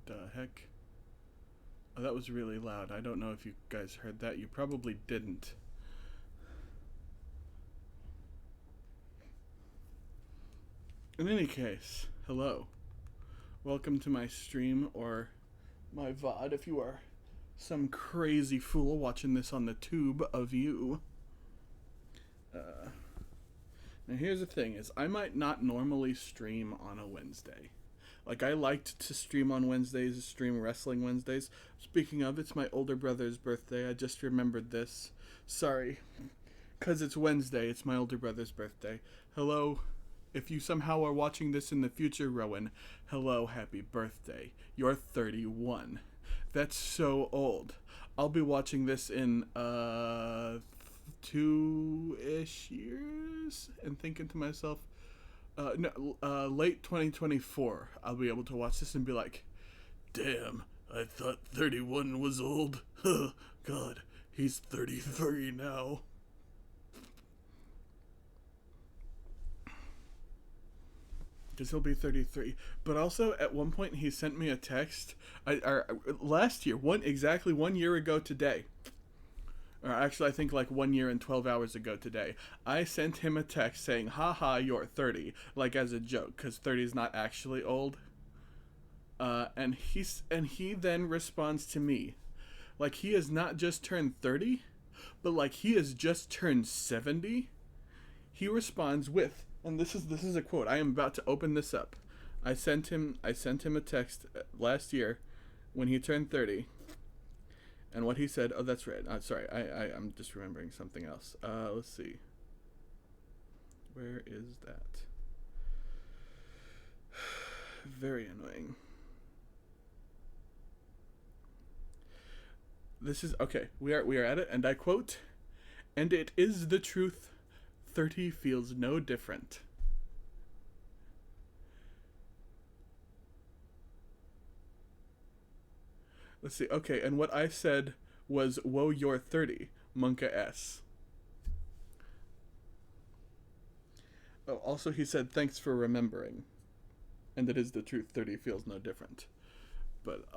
the heck? Oh, that was really loud. I don't know if you guys heard that. You probably didn't. In any case, hello. Welcome to my stream, or my VOD if you are some crazy fool watching this on the tube of you. Now here's the thing is, I might not normally stream on a Wednesday. Like, I liked to stream on Wednesdays, stream wrestling Wednesdays. Speaking of, it's my older brother's birthday. I just remembered this. Sorry. Because it's Wednesday, it's my older brother's birthday. Hello. If you somehow are watching this in the future, Rowan, hello, happy birthday. You're 31. That's so old. I'll be watching this in, 2-ish years and thinking to myself, late 2024, I'll be able to watch this and be like, damn, I thought 31 was old. God, he's 33 now. Because he'll be 33. But also, at one point, he sent me a text. Last year, exactly 1 year ago today. Or actually, I think like 1 year and 12 hours ago today. I sent him a text saying, haha, you're 30. Like, as a joke, because 30 is not actually old. And he then responds to me. Like, he has not just turned 30, but like he has just turned 70. He responds with, and this is a quote. I am about to open this up. I sent him a text last year when he turned 30. And what he said, oh, that's right. Sorry, I'm just remembering something else. Let's see. Where is that? Very annoying. This is, okay, we are at it, and I quote, "And it is the truth, 30 feels no different." Let's see. Okay, and what I said was, "Whoa, you're 30, Monka S." Oh, also he said, "Thanks for remembering." And it is the truth, 30 feels no different. But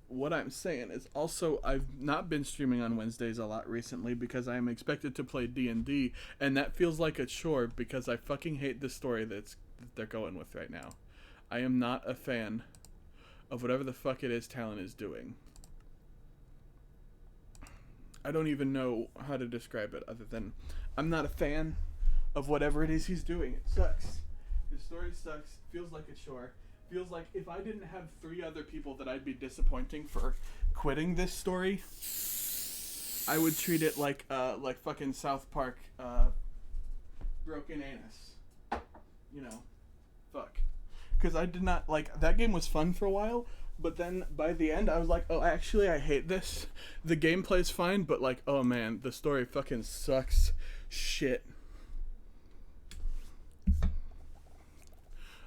what I'm saying is also, I've not been streaming on Wednesdays a lot recently because I am expected to play D&D, and that feels like a chore because I fucking hate the story that they're going with right now. I am not a fan of whatever the fuck it is Talon is doing. I don't even know how to describe it other than I'm not a fan of whatever it is he's doing. It sucks. His story sucks. Feels like a chore. Feels like if I didn't have 3 other people that I'd be disappointing for quitting this story, I would treat it like fucking South Park, broken anus. You know, fuck. Because I did not, like, that game was fun for a while, but then by the end I was like, oh, actually I hate this. The gameplay's fine, but like, oh man, the story fucking sucks shit.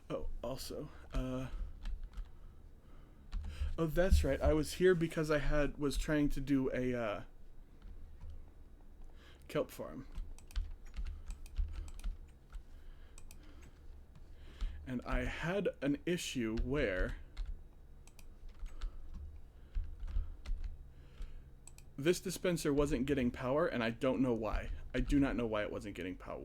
Oh, also, oh, that's right, I was here because I was trying to do a, kelp farm. And I had an issue where this dispenser wasn't getting power, and I don't know why. I do not know why it wasn't getting power.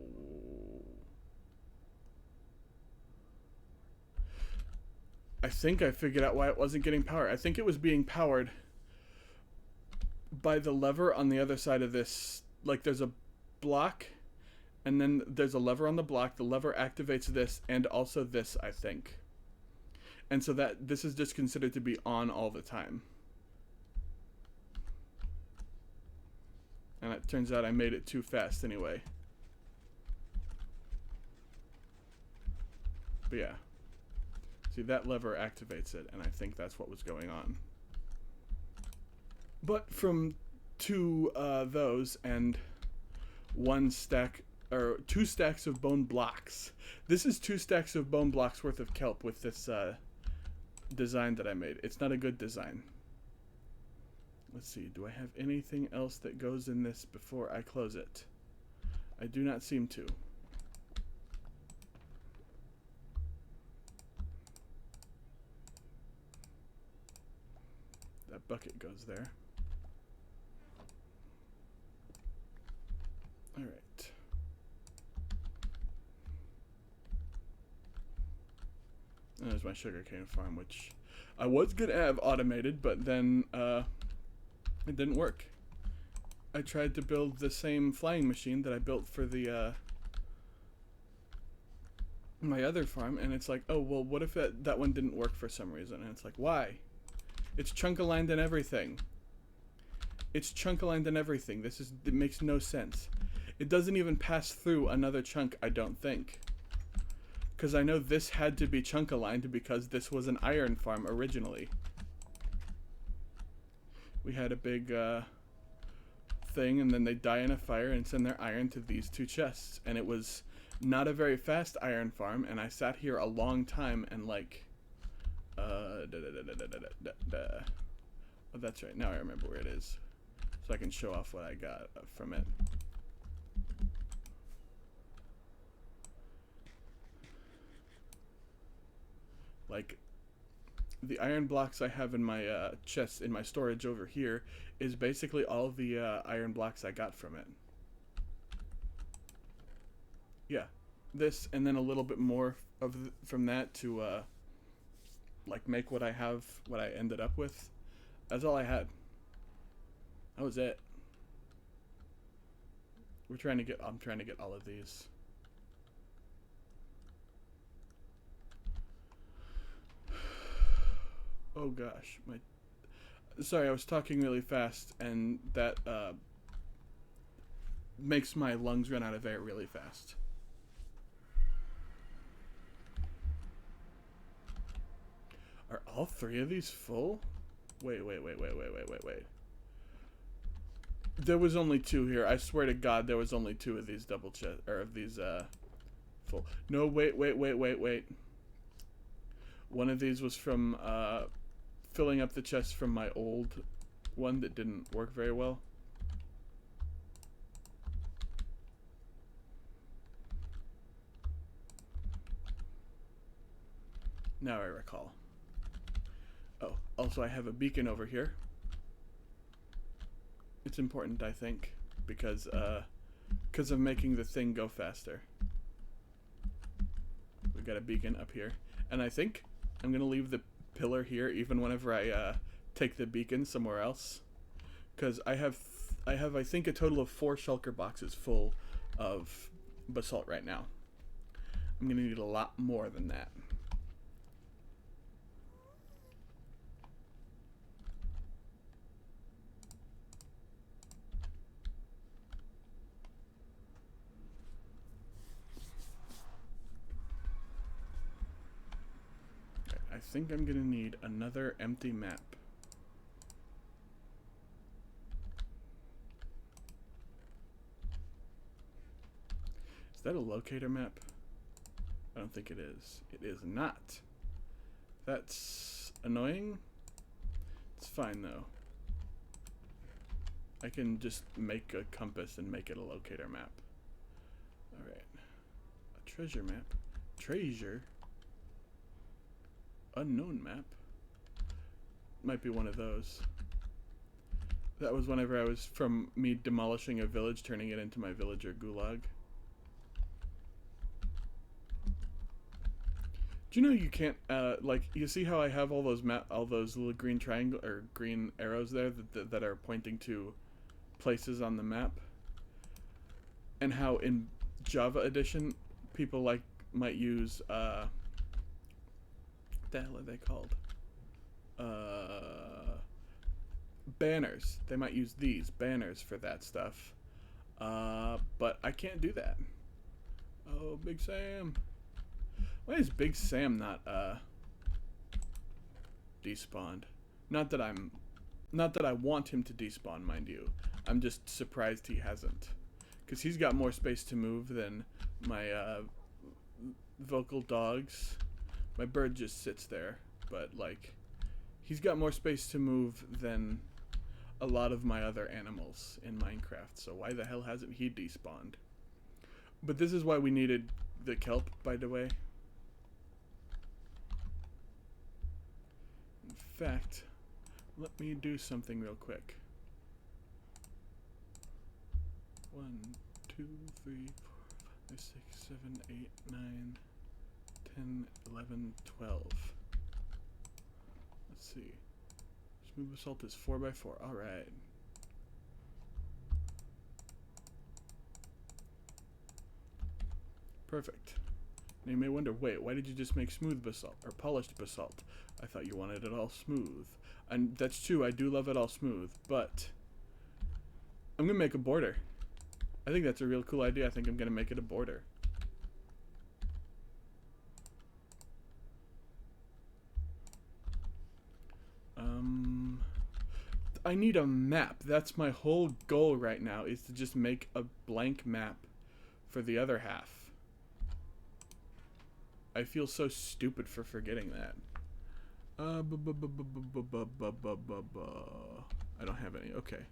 I think I figured out why it wasn't getting power. I think it was being powered by the lever on the other side of this. Like, there's a block, and then there's a lever on the block. The lever activates this, and also this, I think. And so that this is just considered to be on all the time. And it turns out I made it too fast anyway. But yeah. See, that lever activates it, and I think that's what was going on. But from 2 those and 1 stack, or 2 stacks of bone blocks. This is 2 stacks of bone blocks worth of kelp with this design that I made. It's not a good design. Let's see, do I have anything else that goes in this before I close it? I do not seem to. That bucket goes there. Alright. And there's my sugarcane farm, which I was going to have automated, but then it didn't work. I tried to build the same flying machine that I built for the my other farm, and it's like, oh, well, what if that one didn't work for some reason? And it's like, why? It's chunk-aligned and everything. It's chunk-aligned and everything. It makes no sense. It doesn't even pass through another chunk, I don't think. Because I know this had to be chunk-aligned because this was an iron farm originally. We had a big thing, and then they die in a fire and send their iron to these two chests. And it was not a very fast iron farm, and I sat here a long time and like... Oh, that's right. Now I remember where it is. So I can show off what I got from it. Like, the iron blocks I have in my chest, in my storage over here, is basically all of the iron blocks I got from it. Yeah. This, and then a little bit more from that to, like, make what I have, what I ended up with. That's all I had. That was it. I'm trying to get all of these. Oh gosh, sorry, I was talking really fast, and that makes my lungs run out of air really fast. Are all three of these full? Wait. There was only two here. I swear to God, there was only two of these double chest, or of these full. No, wait. One of these was from filling up the chest from my old one that didn't work very well. Now I recall. Oh, also I have a beacon over here. It's important, I think, because of making the thing go faster. We got a beacon up here, and I think I'm gonna leave the pillar here even whenever I take the beacon somewhere else, because I have I think a total of 4 shulker boxes full of basalt right now. I'm gonna need a lot more than that. I think I'm gonna need another empty map. Is that a locator map? I don't think it is. It is not. That's annoying. It's fine though. I can just make a compass and make it a locator map. Alright. A treasure map. Treasure? Unknown map? Might be one of those. That was whenever I was from me demolishing a village, turning it into my villager gulag. Do you know you can't, like, you see how I have all those little green triangle, or green arrows there that are pointing to places on the map? And how in Java Edition, people, like, might use, what the hell are they called? Banners. They might use these banners for that stuff. But I can't do that. Oh, Big Sam. Why is Big Sam not despawned? Not that I want him to despawn, mind you. I'm just surprised he hasn't, because he's got more space to move than my vocal dogs. My bird just sits there, but like, he's got more space to move than a lot of my other animals in Minecraft. So why the hell hasn't he despawned? But this is why we needed the kelp, by the way. In fact, Let me do something real quick. 1, 2, 3, 4, 5, 6, 7, 8, 9, 10, 11, 12. Let's see. Smooth basalt is 4x4. Alright. Perfect. Now you may wonder, wait, why did you just make smooth basalt or polished basalt? I thought you wanted it all smooth. And that's true, I do love it all smooth, but I'm gonna make a border. I think that's a real cool idea. I think I'm gonna make it a border. I need a map. That's my whole goal right now, is to just make a blank map for the other half. I feel so stupid for forgetting that. I don't have any. Okay.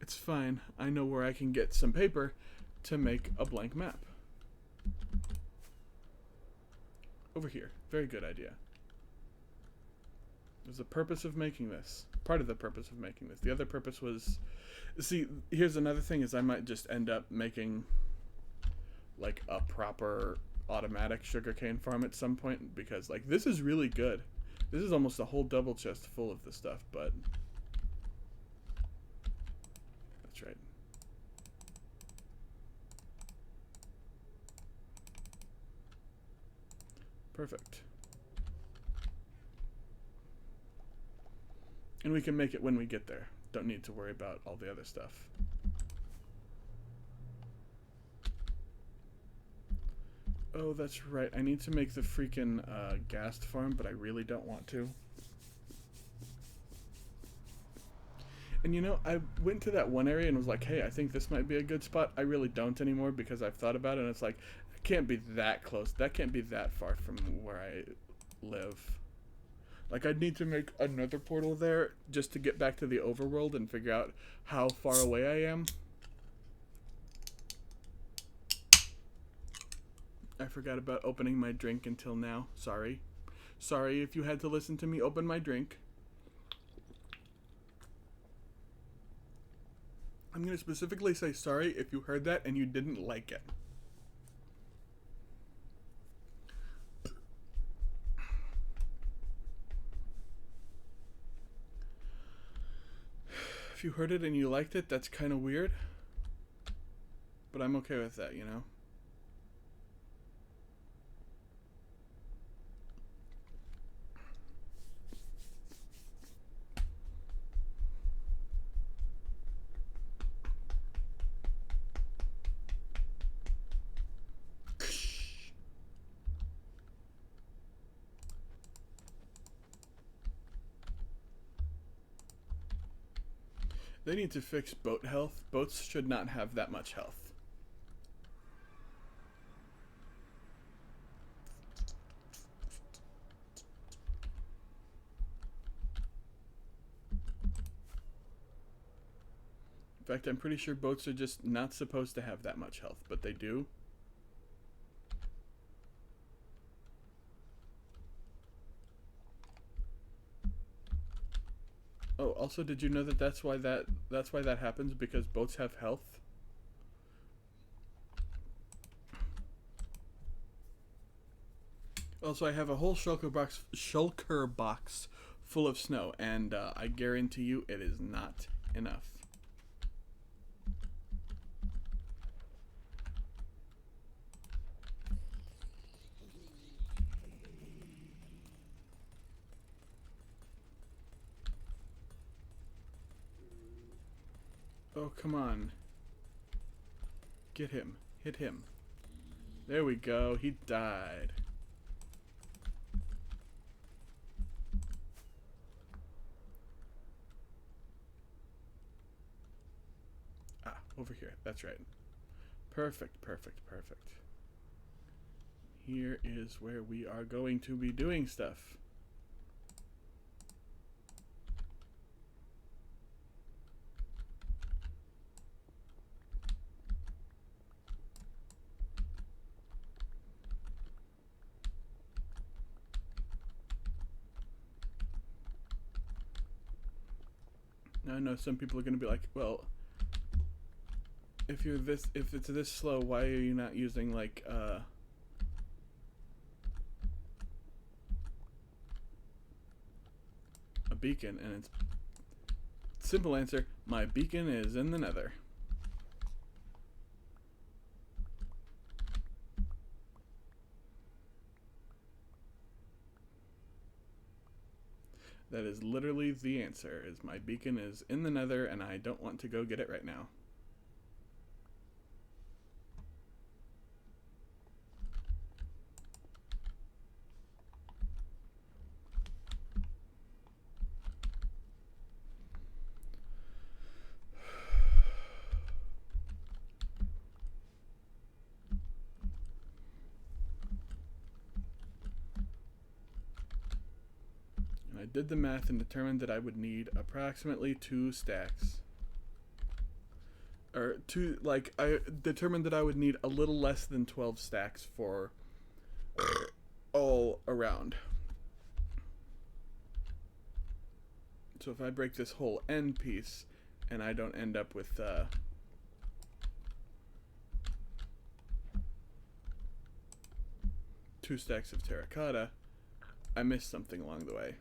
It's fine. I know where I can get some paper to make a blank map. Over here. Very good idea. There's a purpose of making this. Part of the purpose of making this. The other purpose was... See, here's another thing, is I might just end up making like a proper automatic sugarcane farm at some point, because like this is really good. This is almost a whole double chest full of the stuff, but that's right. Perfect. And we can make it when we get there. Don't need to worry about all the other stuff. Oh, that's right. I need to make the freaking ghast farm, but I really don't want to. And you know, I went to that one area and was like, hey, I think this might be a good spot. I really don't anymore, because I've thought about it, and it's like, it can't be that close. That can't be that far from where I live. Like, I'd need to make another portal there just to get back to the overworld and figure out how far away I am. I forgot about opening my drink until now. Sorry. Sorry if you had to listen to me open my drink. I'm going to specifically say sorry if you heard that and you didn't like it. If you heard it and you liked it, that's kind of weird. But I'm okay with that, you know? They need to fix boat health. Boats should not have that much health. In fact, I'm pretty sure boats are just not supposed to have that much health, but they do. Oh, also, did you know that that's why that happens? Because boats have health. Also, I have a whole shulker box full of snow, and I guarantee you it is not enough. Oh, come on. Get him. Hit him. There we go. He died. Ah, over here. That's right. Perfect, perfect, perfect. Here is where we are going to be doing stuff. Now I know some people are going to be like, well, if it's this slow, why are you not using like a beacon? And it's simple answer, my beacon is in the nether. That is literally the answer, is my beacon is in the nether and I don't want to go get it right now. I did the math and determined that I would need approximately 2 stacks. Or I determined that I would need a little less than 12 stacks for all around. So if I break this whole end piece and I don't end up with 2 stacks of terracotta, I missed something along the way.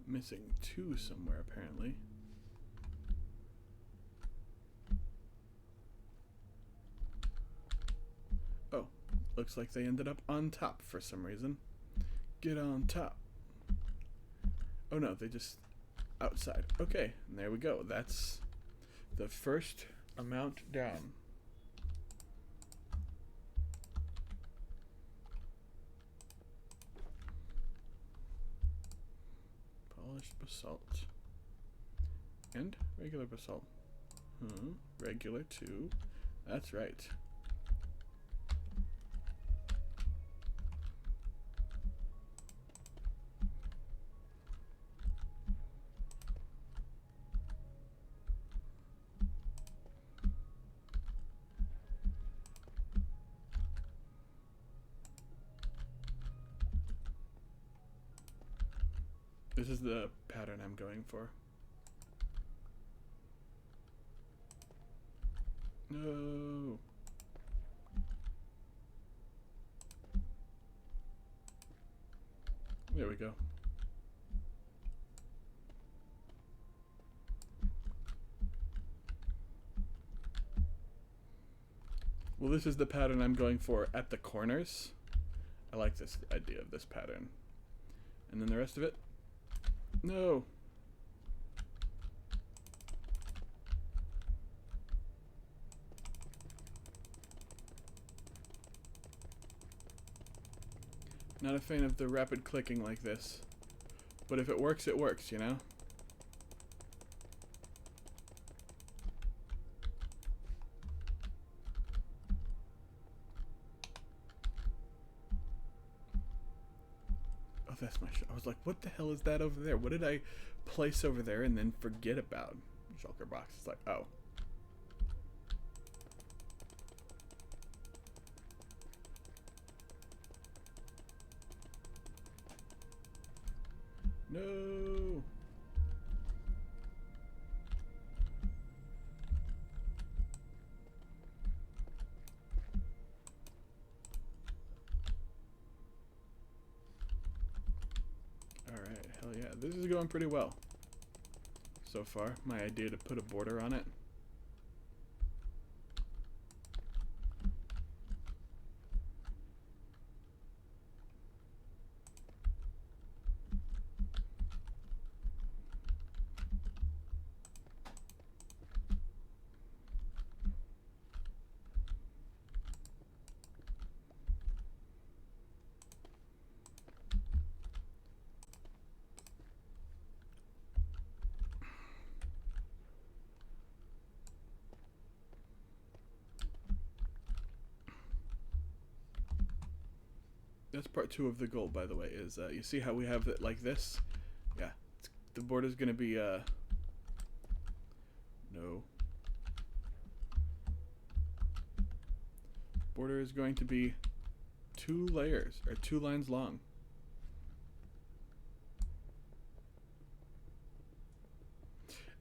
Missing 2 somewhere apparently. Oh, looks like they ended up on top for some reason. Get on top. Oh no, they just outside. Okay, and there we go. That's the first amount down. Polished basalt. And regular basalt. Regular too. That's right. This is the pattern I'm going for. No. There we go. Well, this is the pattern I'm going for at the corners. I like this idea of this pattern. And then the rest of it. No. Not a fan of the rapid clicking like this. But if it works, you know? Oh, that's my I was like, what the hell is that over there? What did I place over there and then forget about? Shulker box. It's like, oh. No. Alright, hell yeah. This is going pretty well so far. My idea to put a border on it. That's part 2 of the goal, by the way, is you see how we have it like this? Yeah. The border's going to be, no. Border is going to be 2 layers, or 2 lines long.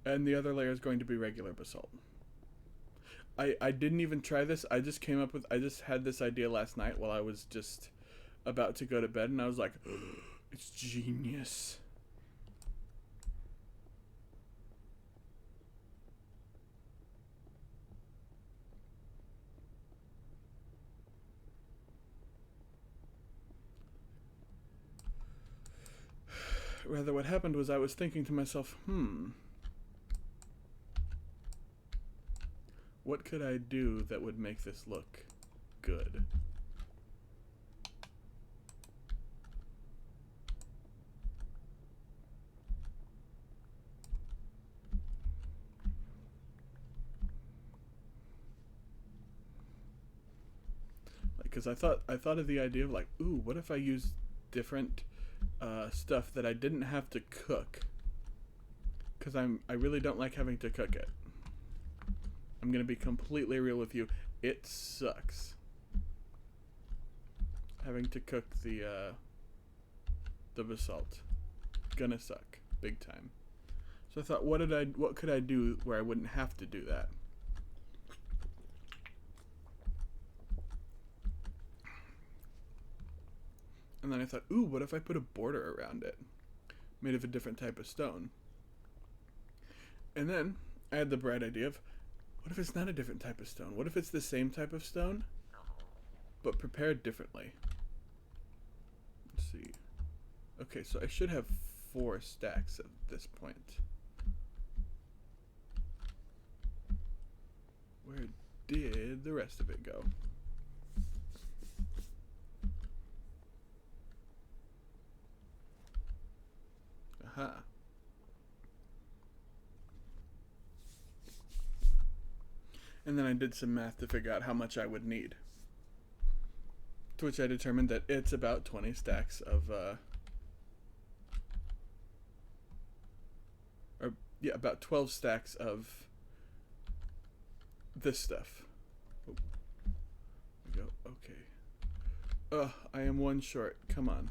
And the other layer is going to be regular basalt. I didn't even try this. I just had this idea last night while I was just about to go to bed, and I was like, it's genius. Rather, what happened was I was thinking to myself, what could I do that would make this look good? Because I thought of the idea of like, ooh, what if I use different stuff that I didn't have to cook? Because I really don't like having to cook it. I'm gonna be completely real with you. It sucks having to cook the basalt. Gonna suck big time. So I thought, what could I do where I wouldn't have to do that? And then I thought, ooh, what if I put a border around it, made of a different type of stone? And then I had the bright idea of, what if it's not a different type of stone? What if it's the same type of stone, but prepared differently? Let's see. Okay, so I should have 4 stacks at this point. Where did the rest of it go? Aha. And then I did some math to figure out how much I would need. To which I determined that it's about 20 stacks of, about 12 stacks of this stuff. Oh. There we go. Okay. I am 1 short. Come on.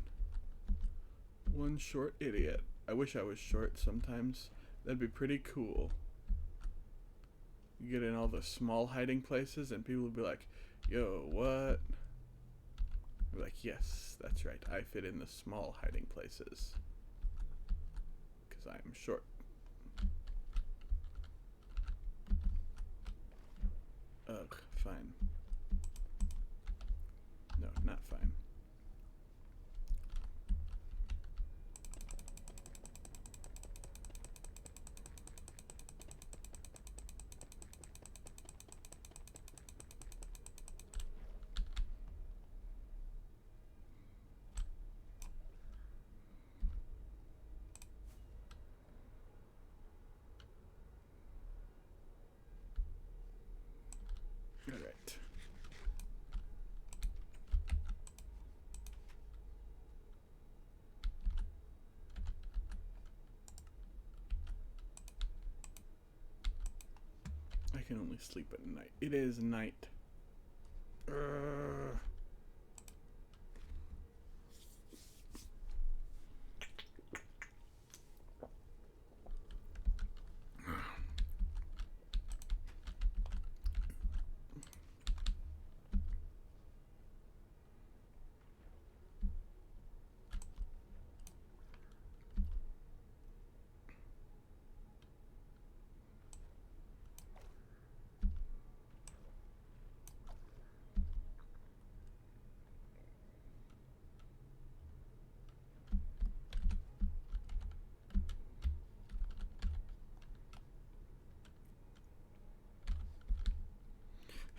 1 short idiot. I wish I was short sometimes. That'd be pretty cool. You get in all the small hiding places and people would be like, yo, what? I'd be like, yes, that's right. I fit in the small hiding places. Because I'm short. Ugh, fine. No, not fine. All right. I can only sleep at night. It is night.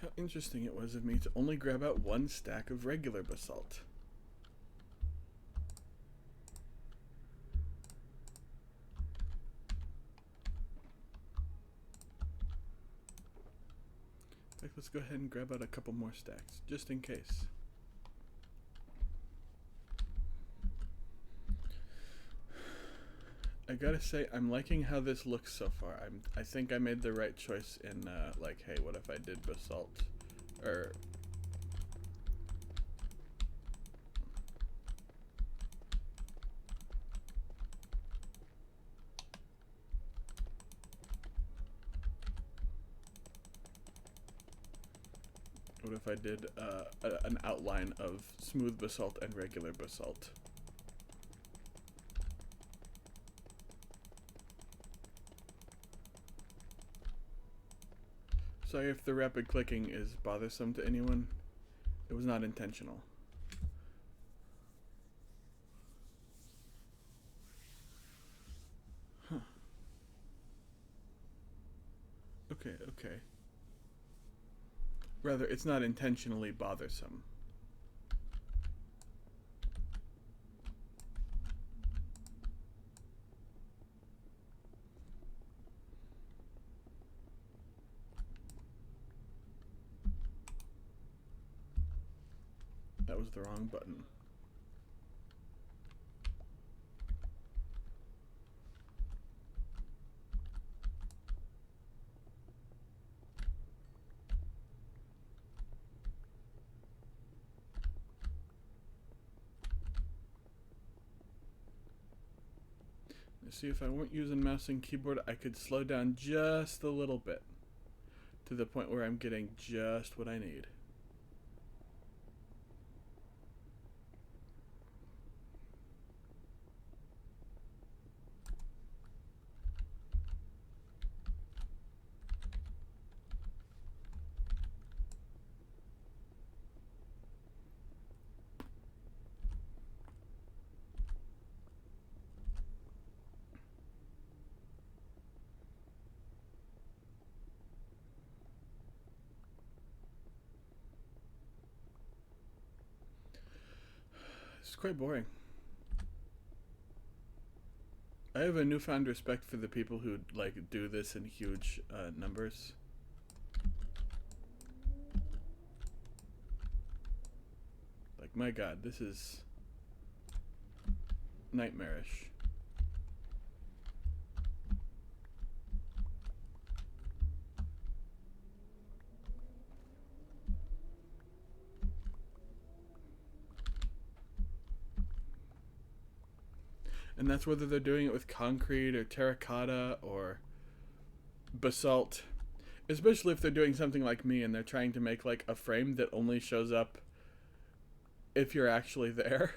How interesting it was of me to only grab out 1 stack of regular basalt. In fact, let's go ahead and grab out a couple more stacks, just in case. I gotta say, I'm liking how this looks so far. I think I made the right choice in, like, hey, what if I did basalt? Or... what if I did, an outline of smooth basalt and regular basalt? Sorry if the rapid clicking is bothersome to anyone. It was not intentional. Huh. Okay, okay. Rather, it's not intentionally bothersome. That was the wrong button. Let's see, if I weren't using mouse and keyboard, I could slow down just a little bit to the point where I'm getting just what I need. It's quite boring. I have a newfound respect for the people who like do this in huge numbers. Like, my god, this is nightmarish. And that's whether they're doing it with concrete or terracotta or basalt. Especially if they're doing something like me and they're trying to make like a frame that only shows up if you're actually there.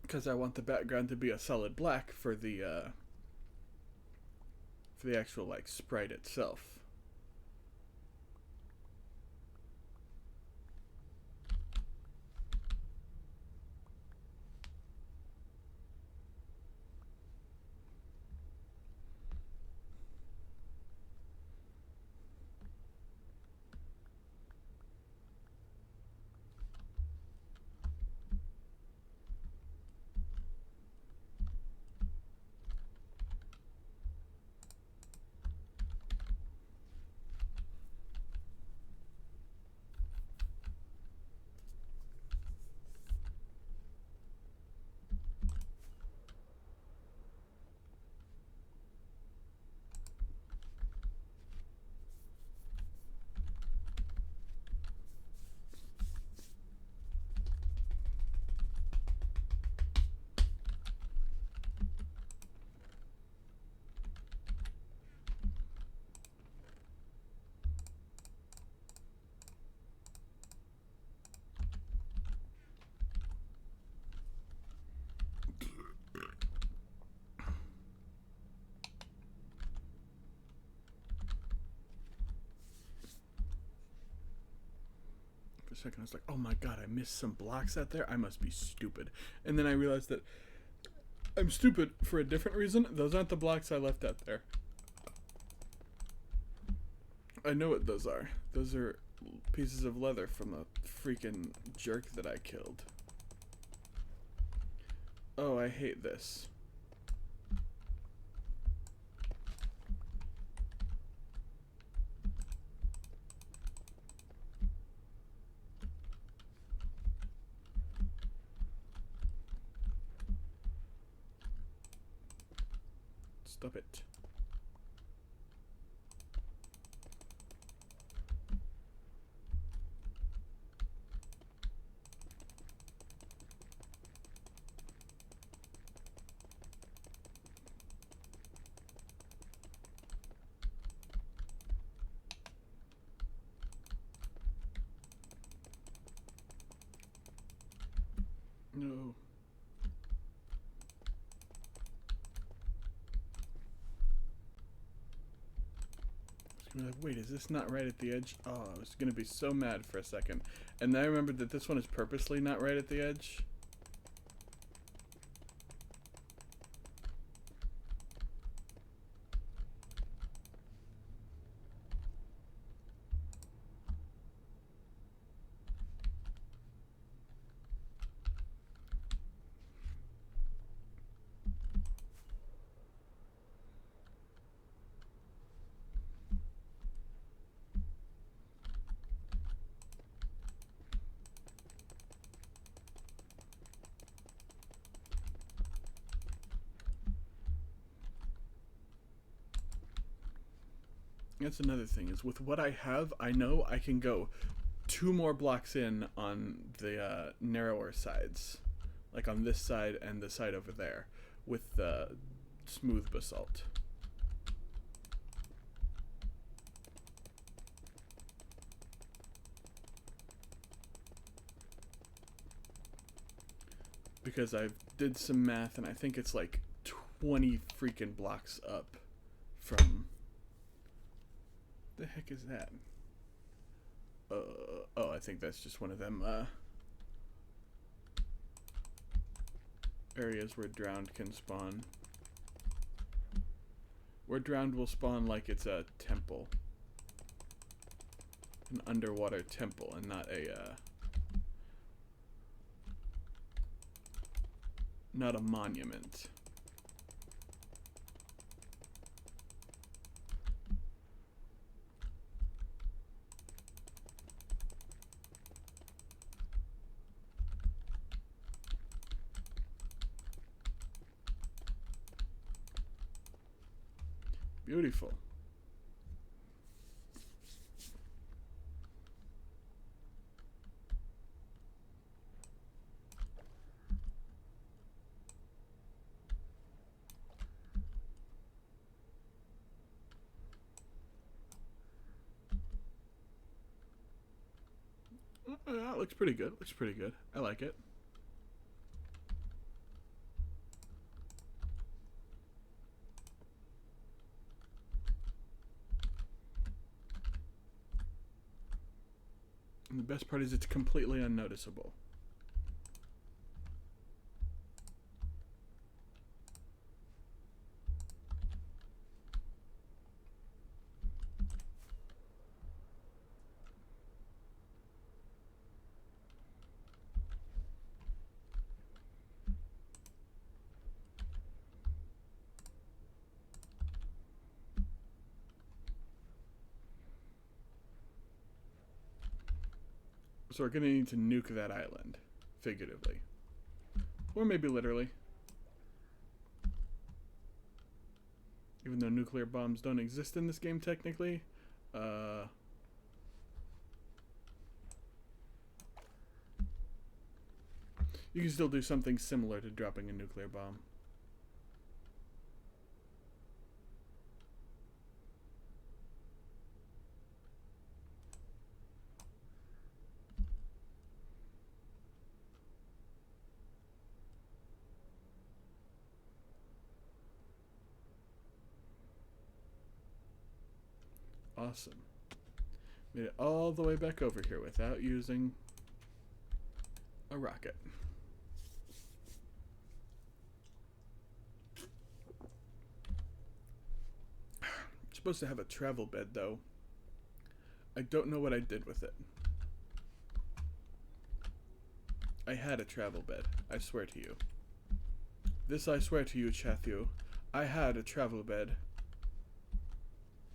Because I want the background to be a solid black for the actual like sprite itself. For a second I was like, oh my god, I missed some blocks out there. I must be stupid. And then I realized that I'm stupid for a different reason. Those aren't the blocks I left out there. I know what those are. Those are pieces of leather from a freaking jerk that I killed. Oh, I hate this. Stop it. No. Like, wait, is this not right at the edge? Oh, I was gonna be so mad for a second. And then I remembered that this one is purposely not right at the edge. That's another thing, is with what I have, I know I can go 2 more blocks in on the narrower sides. Like on this side and the side over there with the smooth basalt. Because I did some math and I think it's like 20 freaking blocks up from... The heck is that? Oh, I think that's just one of them areas where drowned can spawn. Where drowned will spawn like it's a temple. An underwater temple and not a monument. Beautiful. That looks pretty good. Looks pretty good. I like it. And the best part is it's completely unnoticeable. So we're going to need to nuke that island, figuratively. Or maybe literally. Even though nuclear bombs don't exist in this game technically. You can still do something similar to dropping a nuclear bomb. Awesome. Made it all the way back over here without using a rocket. I'm supposed to have a travel bed though. I don't know what I did with it. I had a travel bed, I swear to you. This I swear to you, Chathu. I had a travel bed.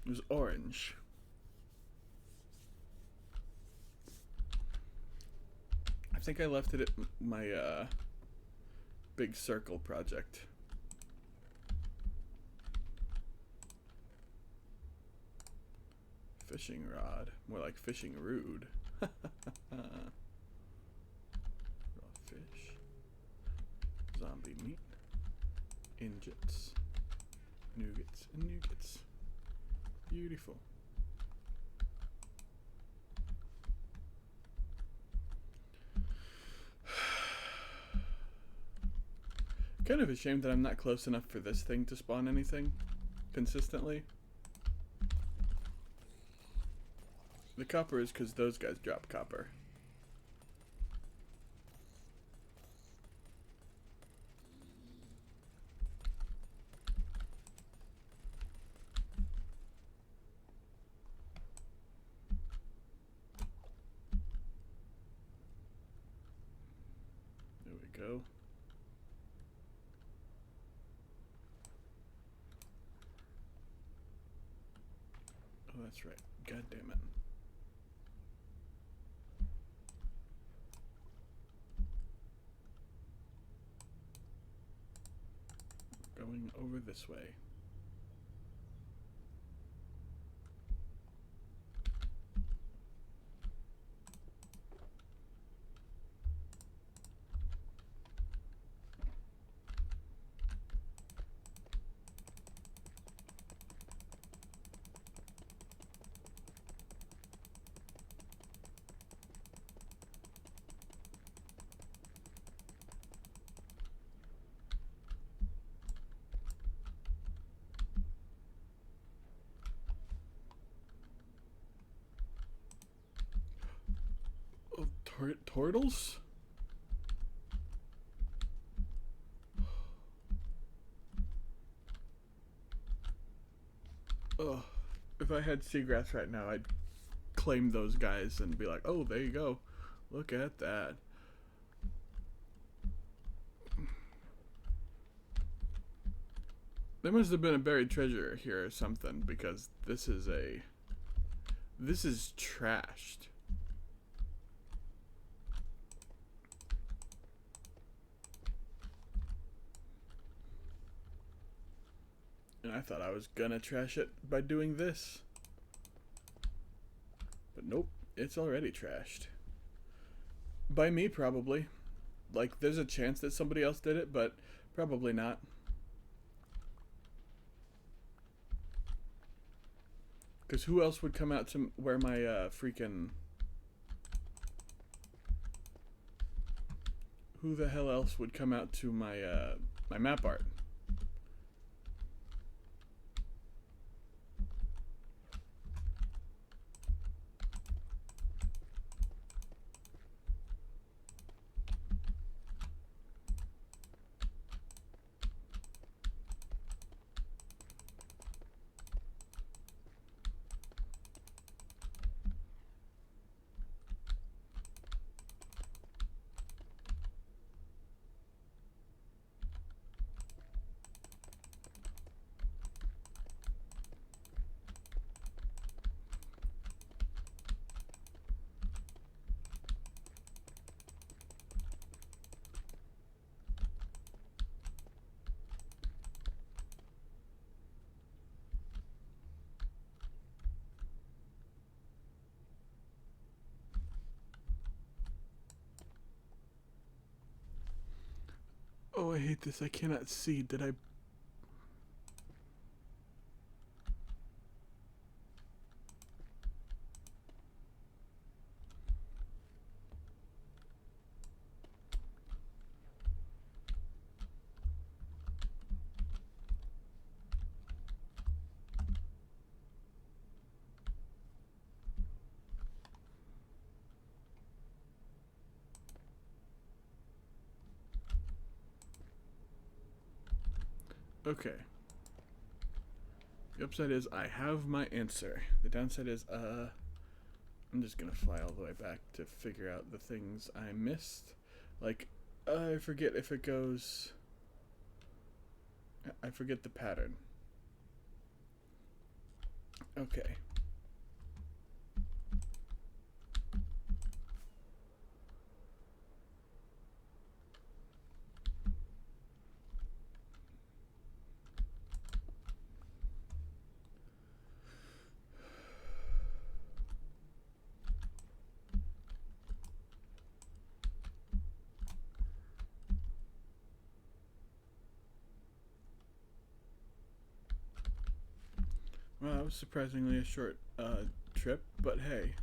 It was orange. I think I left it at my big circle project. Fishing rod. More like fishing rude. Raw fish. Zombie meat. Ingots. Nougats and nougats. Beautiful. Kind of a shame that I'm not close enough for this thing to spawn anything consistently. The copper is because those guys drop copper. There we go. Oh, that's right. God damn it. Going over this way. Oh, turtles? Oh, if I had seagrass right now, I'd claim those guys and be like, oh, there you go. Look at that. There must have been a buried treasure here or something, because this is trashed. And I thought I was gonna trash it by doing this. But nope, it's already trashed. By me, probably. Like, there's a chance that somebody else did it, but probably not. Because who else would come out to where my freaking... Who the hell else would come out to my my map art? Oh, I hate this. I cannot see. Did I... Okay. The upside is I have my answer. The downside is, I'm just gonna fly all the way back to figure out the things I missed. Like, I forget if it goes... I forget the pattern. Okay. Well, that was surprisingly a short trip, but hey.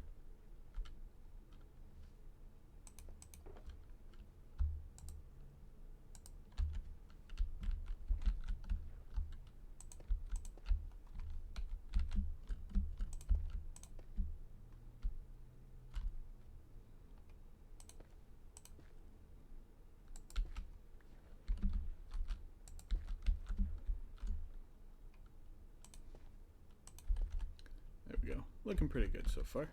There we go. Looking pretty good so far.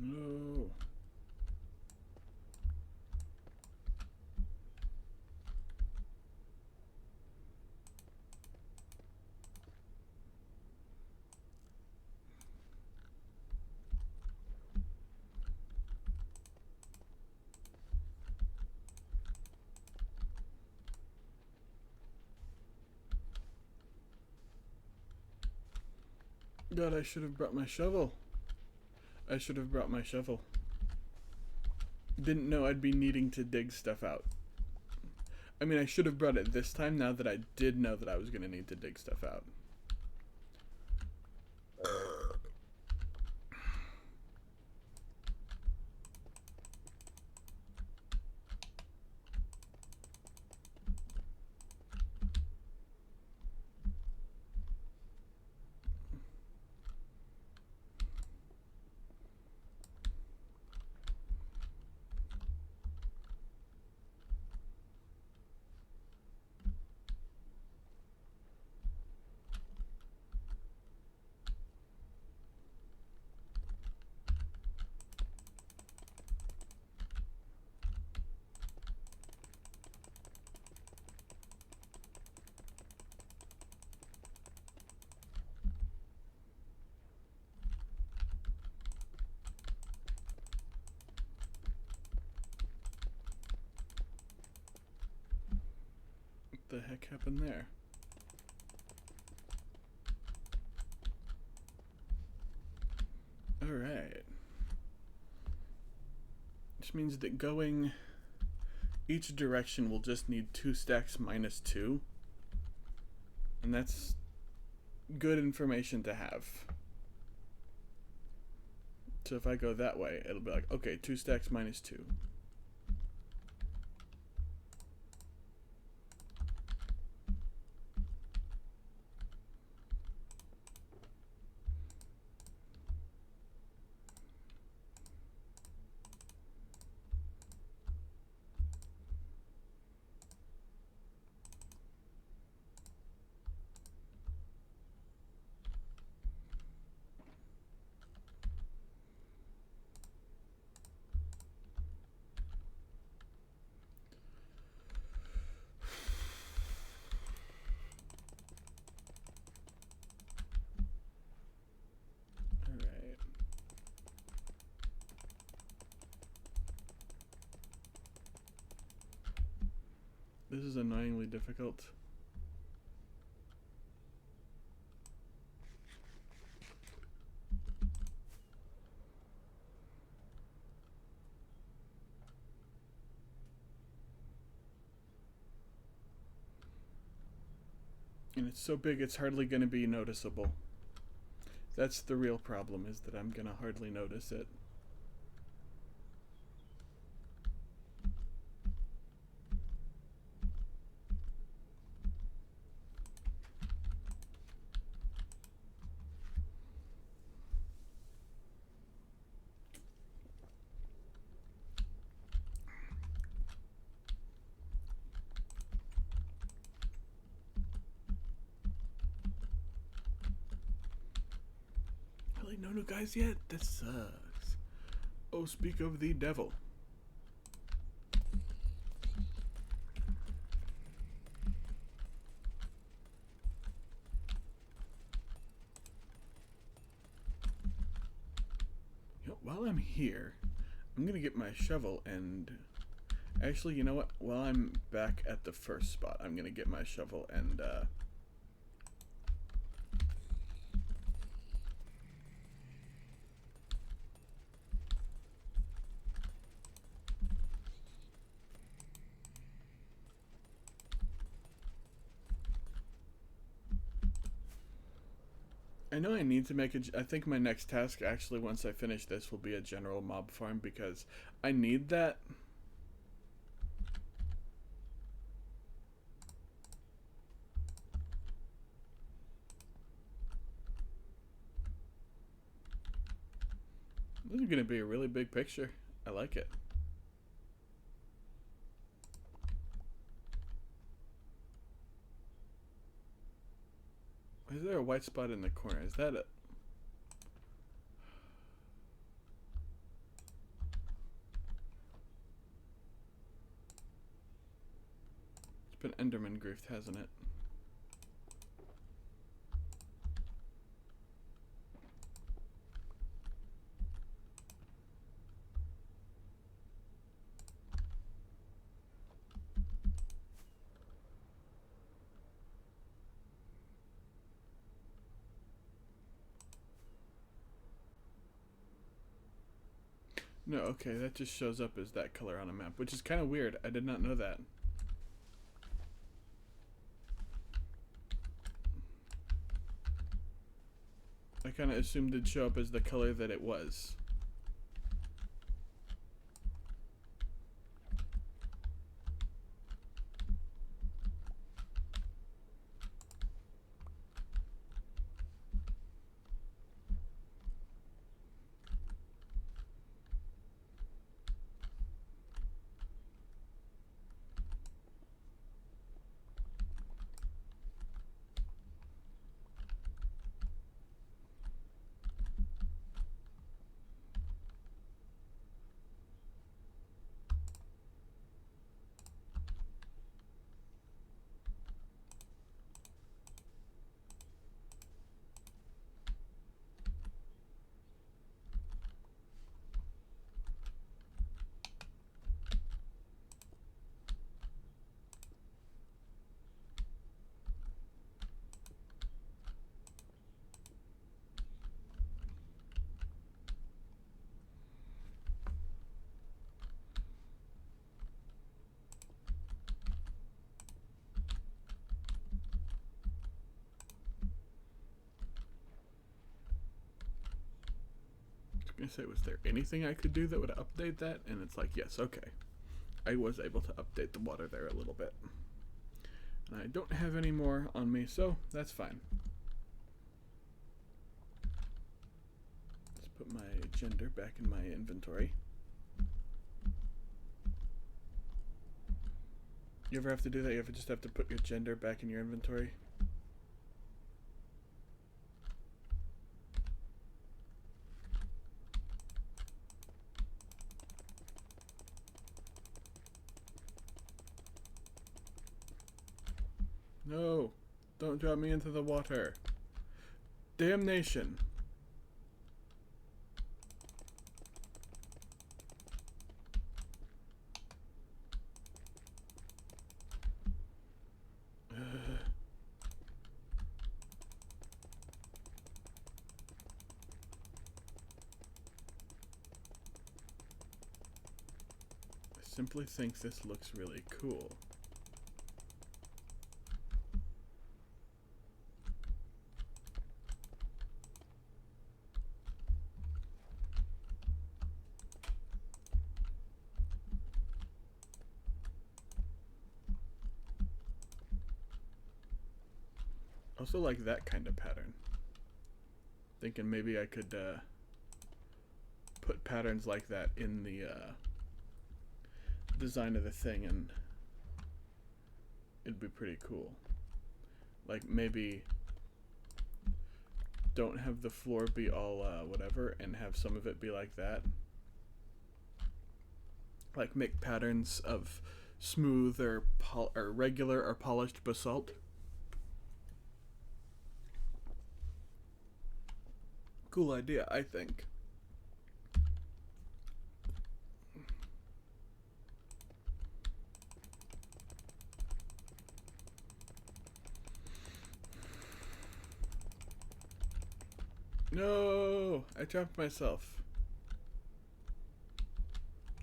No. God, I should have brought my shovel. I should have brought my shovel. Didn't know I'd be needing to dig stuff out. I mean, I should have brought it this time now that I did know that I was going to need to dig stuff out. What the heck happened there? Alright. Which means that going each direction will just need 2 stacks minus 2. And that's good information to have. So if I go that way, it'll be like, okay, 2 stacks minus 2. This is annoyingly difficult. And it's so big it's hardly going to be noticeable. That's the real problem, is that I'm going to hardly notice it. Really, no new guys yet? That sucks. Oh, speak of the devil. You know, while I'm here, I'm gonna get my shovel and... Actually, you know what? While I'm back at the first spot, I'm gonna get my shovel and, I know I need to make a... I think my next task, actually, once I finish this, will be a general mob farm, because I need that. This is going to be a really big picture. I like it. Is there a white spot in the corner? Is that it? It's been Enderman griefed, hasn't it? No, okay, that just shows up as that color on a map, which is kind of weird. I did not know that. I kind of assumed it'd show up as the color that it was. I was gonna say, was there anything I could do that would update that? And it's like, yes, okay. I was able to update the water there a little bit. And I don't have any more on me, so that's fine. Let's put my gender back in my inventory. You ever have to do that? You ever just have to put your gender back in your inventory? No, don't drop me into the water. Damnation. I simply think this looks really cool. Also like that kind of pattern. Thinking maybe I could put patterns like that in the design of the thing, and it'd be pretty cool. Like maybe don't have the floor be all whatever and have some of it be like that. like make patterns of smooth or regular or polished basalt. Cool idea, I think. No, I trapped myself.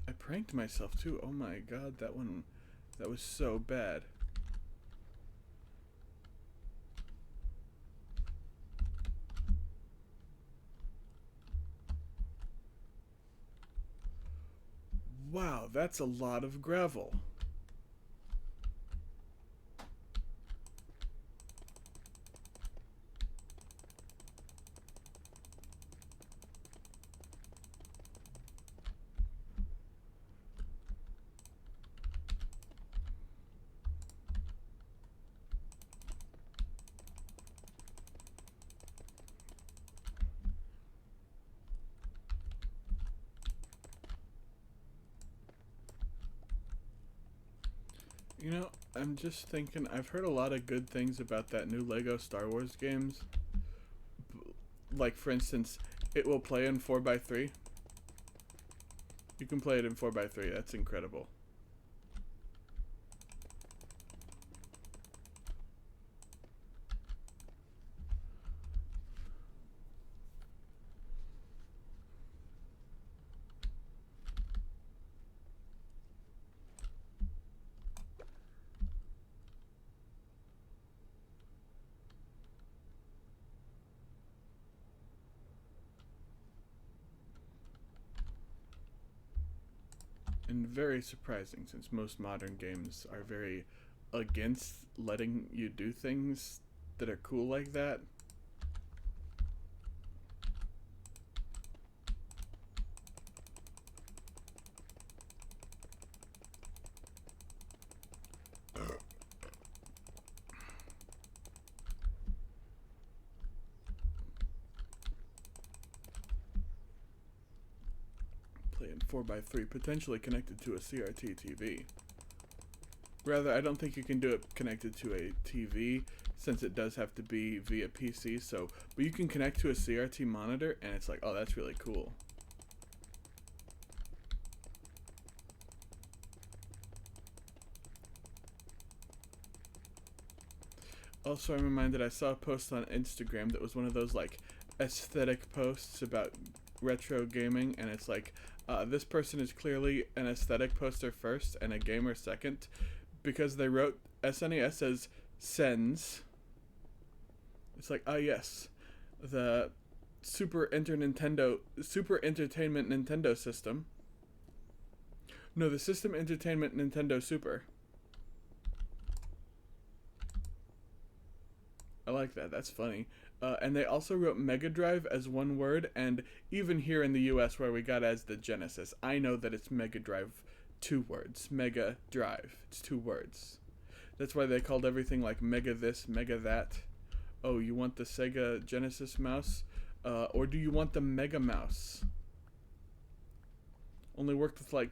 I pranked myself too. Oh my god, that was so bad. Wow, that's a lot of gravel. You know, I'm just thinking, I've heard a lot of good things about that new Lego Star Wars games. Like, for instance, it will play in 4x3. You can play it in 4x3, that's incredible. And very surprising, since most modern games are very against letting you do things that are cool like that. Playing 4x3, potentially connected to a CRT TV. Rather, I don't think you can do it connected to a TV, since it does have to be via PC, so, but you can connect to a CRT monitor, and it's like, oh, that's really cool. Also, I'm reminded I saw a post on Instagram that was one of those, like, aesthetic posts about retro gaming, and it's like, this person is clearly an aesthetic poster first and a gamer second, because they wrote SNES as SENS. It's like, yes, the Super Entertainment Nintendo System. No, the System Entertainment Nintendo Super. I like that. That's funny. And they also wrote Mega Drive as one word, and even here in the US where we got as the Genesis, I know that it's Mega Drive, 2 words. Mega Drive. It's 2 words. That's why they called everything like Mega this, Mega that. Oh, you want the Sega Genesis mouse? Or do you want the Mega Mouse? Only worked with like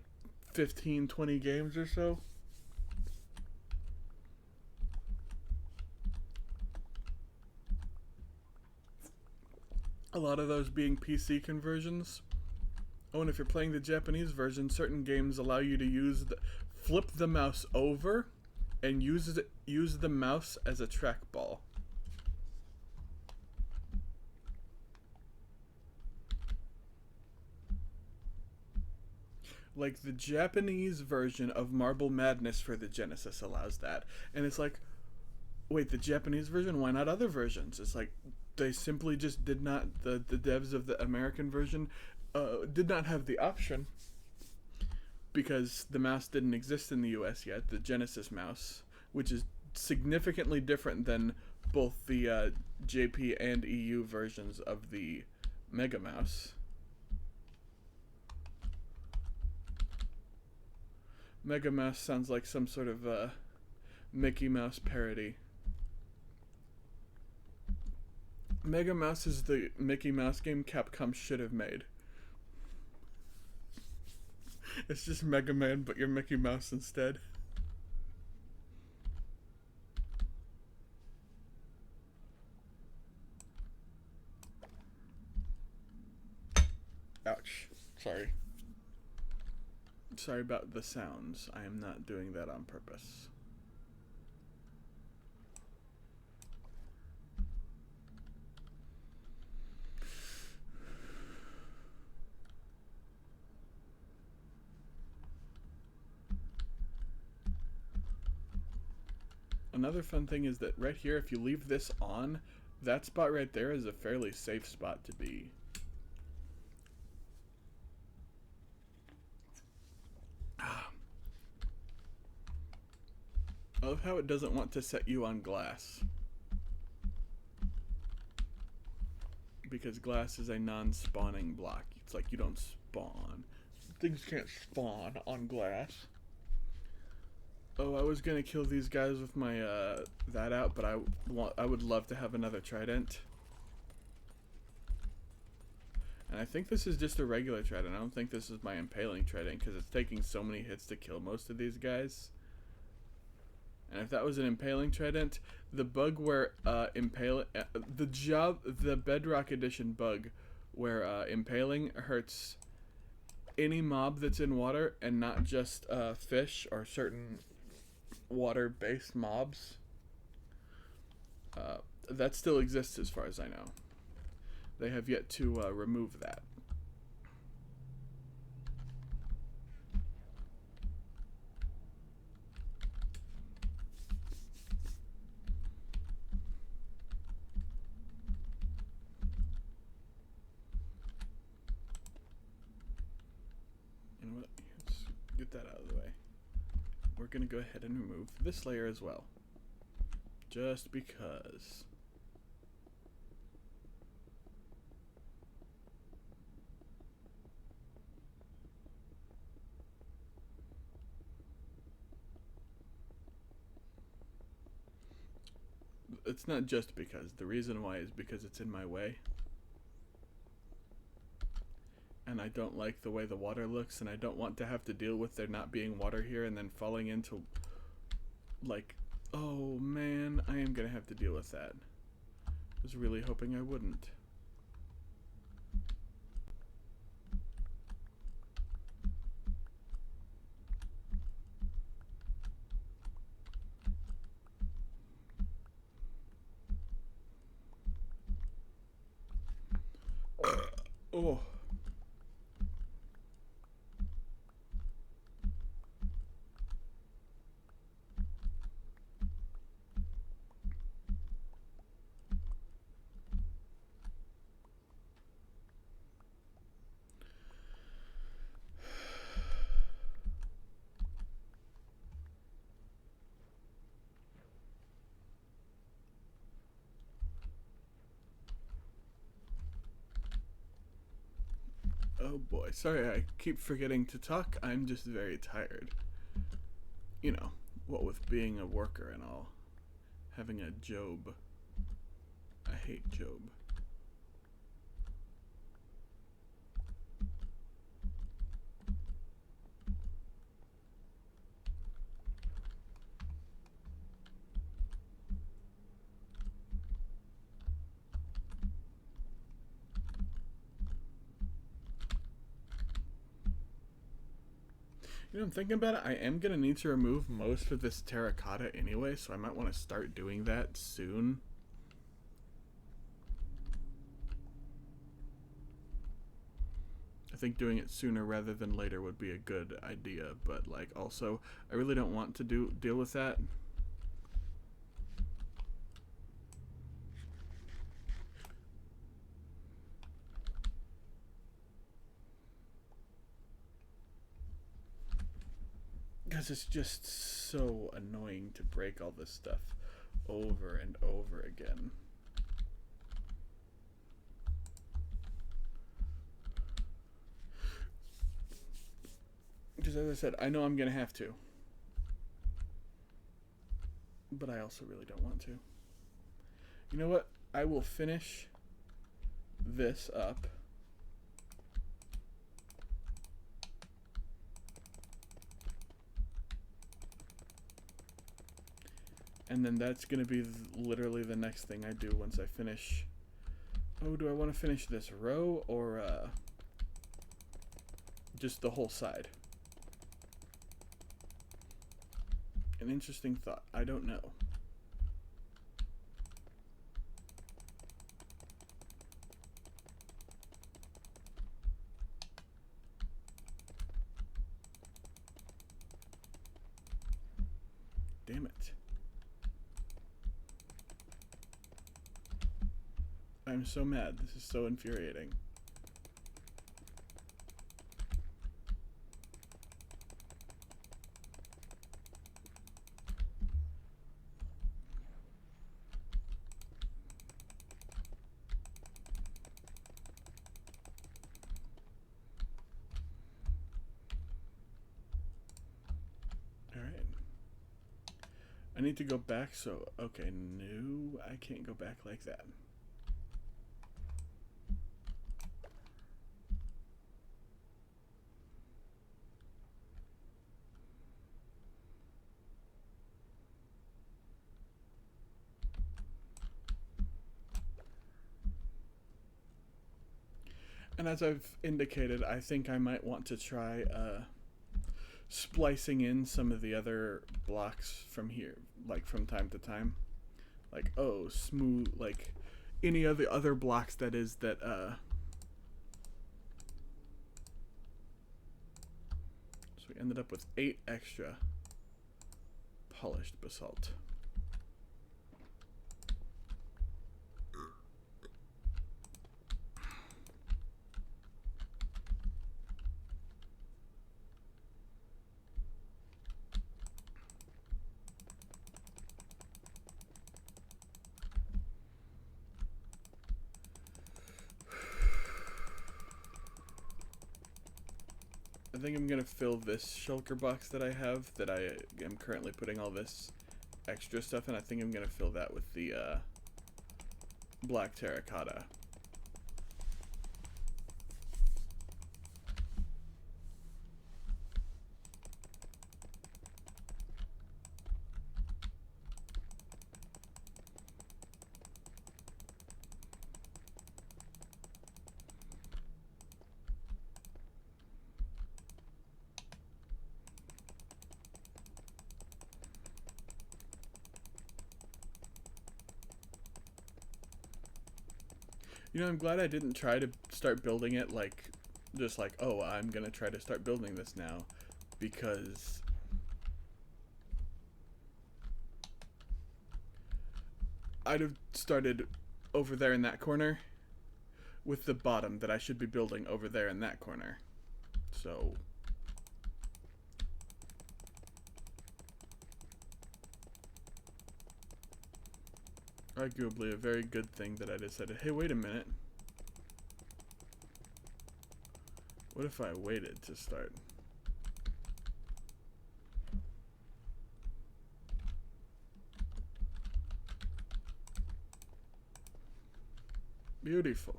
15, 20 games or so. A lot of those being PC conversions. Oh, and if you're playing the Japanese version, certain games allow you to flip the mouse over and use the mouse as a trackball. Like the Japanese version of Marble Madness for the Genesis allows that. And it's like, wait, the Japanese version? Why not other versions? It's like, they simply just did not, the devs of the American version did not have the option, because the mouse didn't exist in the US yet, the Genesis mouse, which is significantly different than both the JP and EU versions of the Mega Mouse. Mega Mouse sounds like some sort of Mickey Mouse parody. Mega Mouse is the Mickey Mouse game Capcom should have made. It's just Mega Man, but you're Mickey Mouse instead. Ouch. Sorry. Sorry about the sounds. I am not doing that on purpose. Another fun thing is that right here, if you leave this on, that spot right there is a fairly safe spot to be. I love how it doesn't want to set you on glass. Because glass is a non-spawning block. It's like you don't spawn. Things can't spawn on glass. Oh, I was gonna kill these guys with my that out, but I would love to have another trident. And I think this is just a regular trident. I don't think this is my impaling trident because it's taking so many hits to kill most of these guys. And if that was an impaling trident, the bug where the Bedrock Edition bug where impaling hurts any mob that's in water and not just fish or certain water-based mobs, that still exists as far as I know. They have yet to remove that. You know what? Let's get that out of the way. We're going to go ahead and remove this layer as well. Just because. It's not just because. The reason why is because it's in my way. And I don't like the way the water looks, and I don't want to have to deal with there not being water here and then falling into, like, oh man, I am gonna have to deal with that. I was really hoping I wouldn't. Oh. Oh boy, sorry I keep forgetting to talk. I'm just very tired. You know, what with being a worker and all. Having a job. I hate Job. You know, I'm thinking about it. I am going to need to remove most of this terracotta anyway, so I might want to start doing that soon. I think doing it sooner rather than later would be a good idea, but like also, I really don't want to deal with that. Because it's just so annoying to break all this stuff over and over again. Because as I said, I know I'm going to have to. But I also really don't want to. You know what? I will finish this up. And then that's going to be literally the next thing I do once I finish. Oh, do I want to finish this row or just the whole side? An interesting thought. I don't know. Damn it. I'm so mad. This is so infuriating. I need to go back, so, okay, no, I can't go back like that. And as I've indicated, I think I might want to try splicing in some of the other blocks from here, like from time to time. Like, oh, smooth, like any of the other blocks that is that, so we ended up with 8 extra polished basalt. I think I'm gonna fill this shulker box that I have, that I am currently putting all this extra stuff in. I think I'm gonna fill that with the black terracotta. You know, I'm glad I didn't try to start building it like, just like, oh, I'm gonna try to start building this now, because I'd have started over there in that corner with the bottom that I should be building over there in that corner. So arguably a very good thing that I decided, hey, wait a minute. What if I waited to start? Beautiful.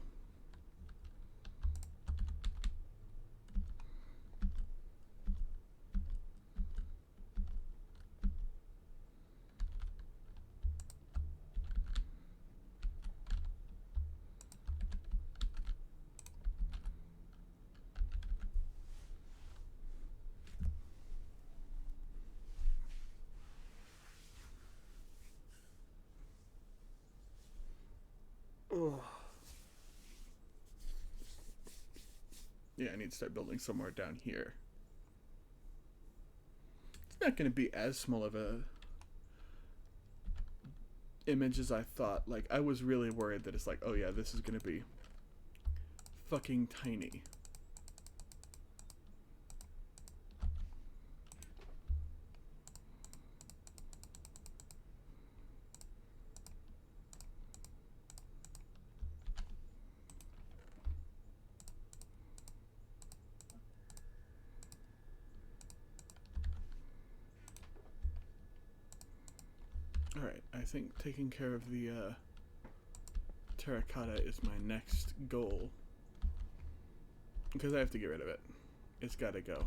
Oh. Yeah, I need to start building somewhere down here. It's not going to be as small of a image as I thought. Like, I was really worried that it's like, oh yeah, this is going to be fucking tiny. Alright, I think taking care of the terracotta is my next goal. Because I have to get rid of it. It's gotta go.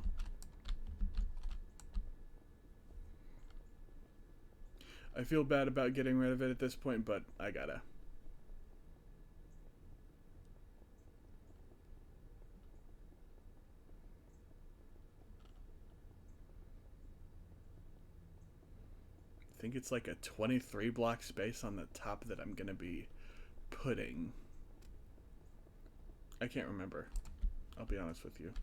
I feel bad about getting rid of it at this point, but I gotta. I think it's like a 23 block space on the top that I'm gonna be putting. I can't remember. I'll be honest with you.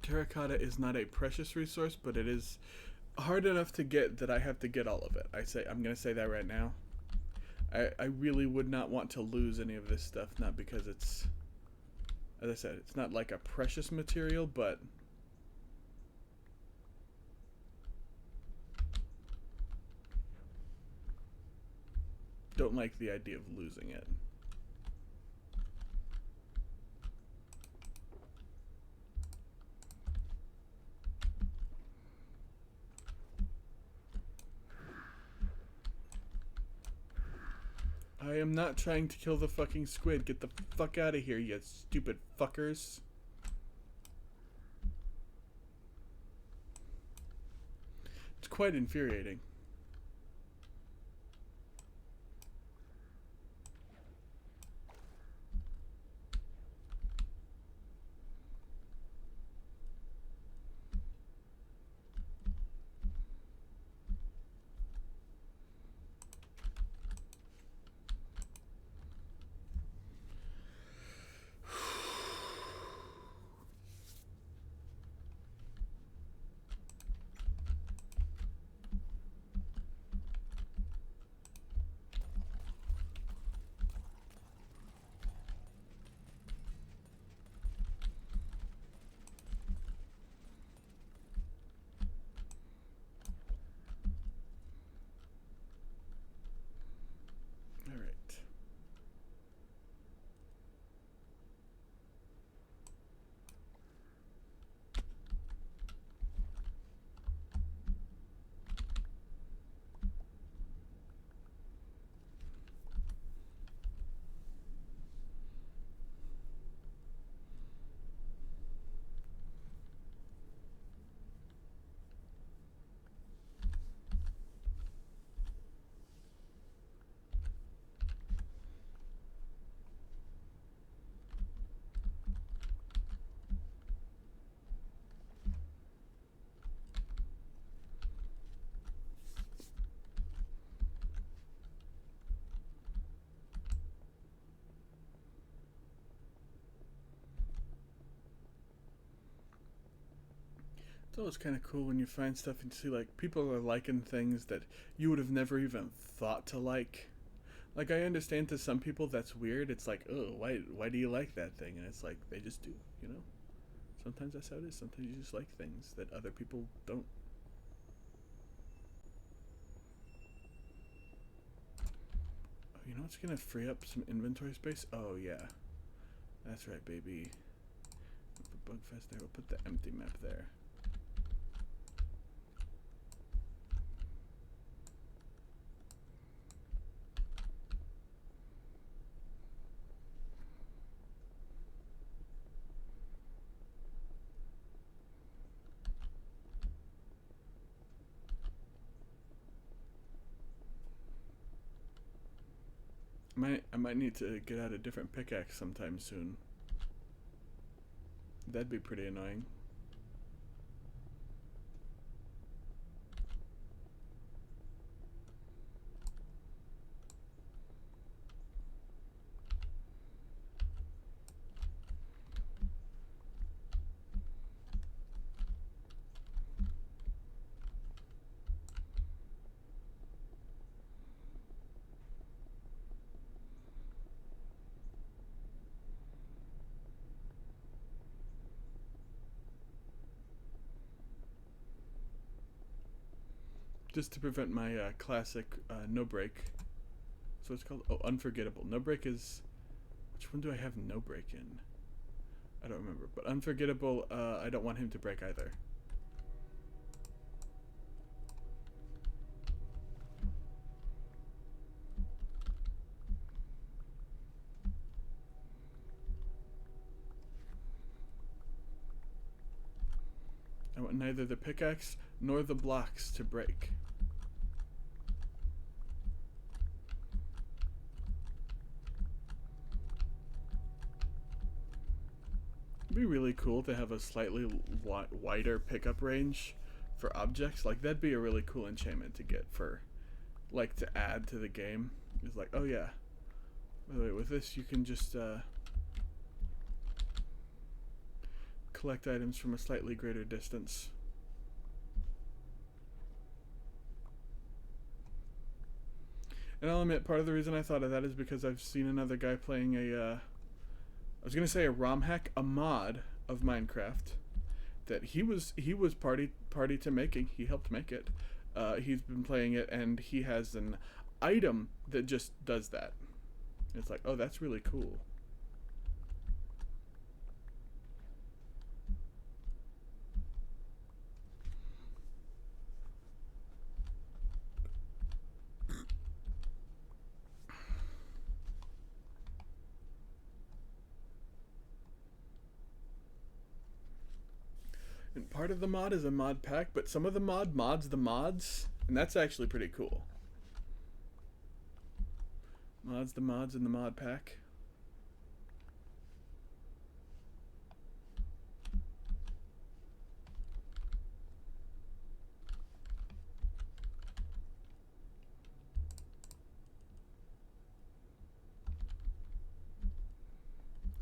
Terracotta is not a precious resource, but it is hard enough to get that I have to get all of it. I'm gonna say that right now. I really would not want to lose any of this stuff, not because it's, as I said, it's not like a precious material, but don't like the idea of losing it. I am not trying to kill the fucking squid. Get the fuck out of here, you stupid fuckers. It's quite infuriating. It's always kind of cool when you find stuff and see like people are liking things that you would have never even thought to like. Like I understand to some people that's weird. It's like, oh, why do you like that thing? And it's like they just do, you know. Sometimes that's how it is. Sometimes you just like things that other people don't. Oh, you know what's gonna free up some inventory space? Oh yeah, that's right, baby. We'll put Bugfest there. We'll put the empty map there. I might need to get out a different pickaxe sometime soon. That'd be pretty annoying. Just to prevent my classic no break. So it's called, oh, unforgettable. No break is, which one do I have no break in? I don't remember. But unforgettable, I don't want him to break either. I want neither the pickaxe nor the blocks to break. It'd be really cool to have a slightly wider pickup range for objects. Like, that'd be a really cool enchantment to get for, like, to add to the game. It's like, oh yeah, by the way, with this you can just collect items from a slightly greater distance. And I'll admit, part of the reason I thought of that is because I've seen another guy playing I was gonna say a ROM hack, a mod of Minecraft that he was party to making. He helped make it. He's been playing it, and he has an item that just does that. It's like, oh, that's really cool. And part of the mod is a mod pack, but some of the mods the mods, and that's actually pretty cool. Mods the mods in the mod pack.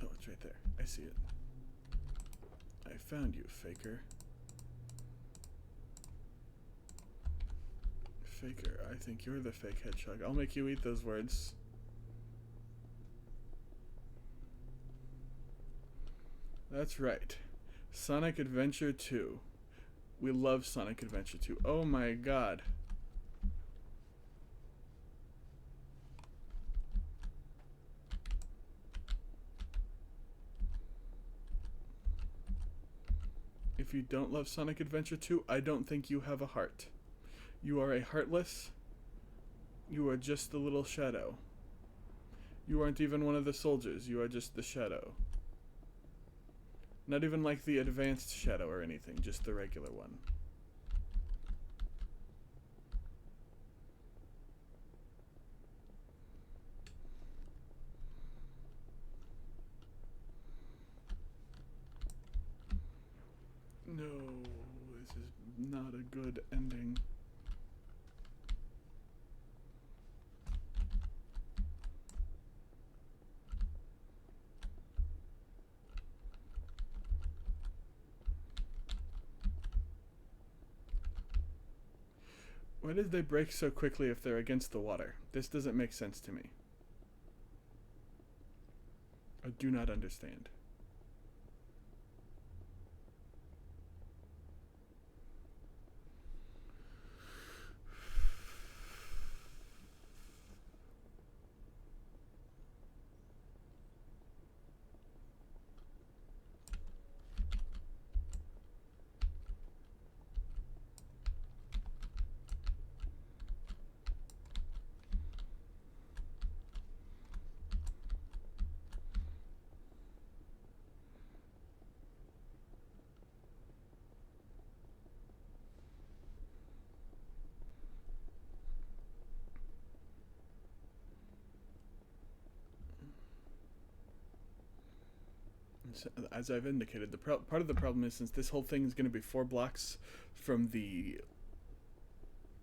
Oh, it's right there. I see it. I found you, faker. Faker, I think you're the fake hedgehog. I'll make you eat those words. That's right. Sonic Adventure 2. We love Sonic Adventure 2. Oh my god. If you don't love Sonic Adventure 2, I don't think you have a heart. You are a heartless. You are just the little shadow. You aren't even one of the soldiers. You are just the shadow. Not even like the advanced shadow or anything, just the regular one. No, this is not a good ending. Why did they break so quickly if they're against the water? This doesn't make sense to me. I do not understand. As I've indicated, part of the problem is, since this whole thing is going to be 4 blocks from the,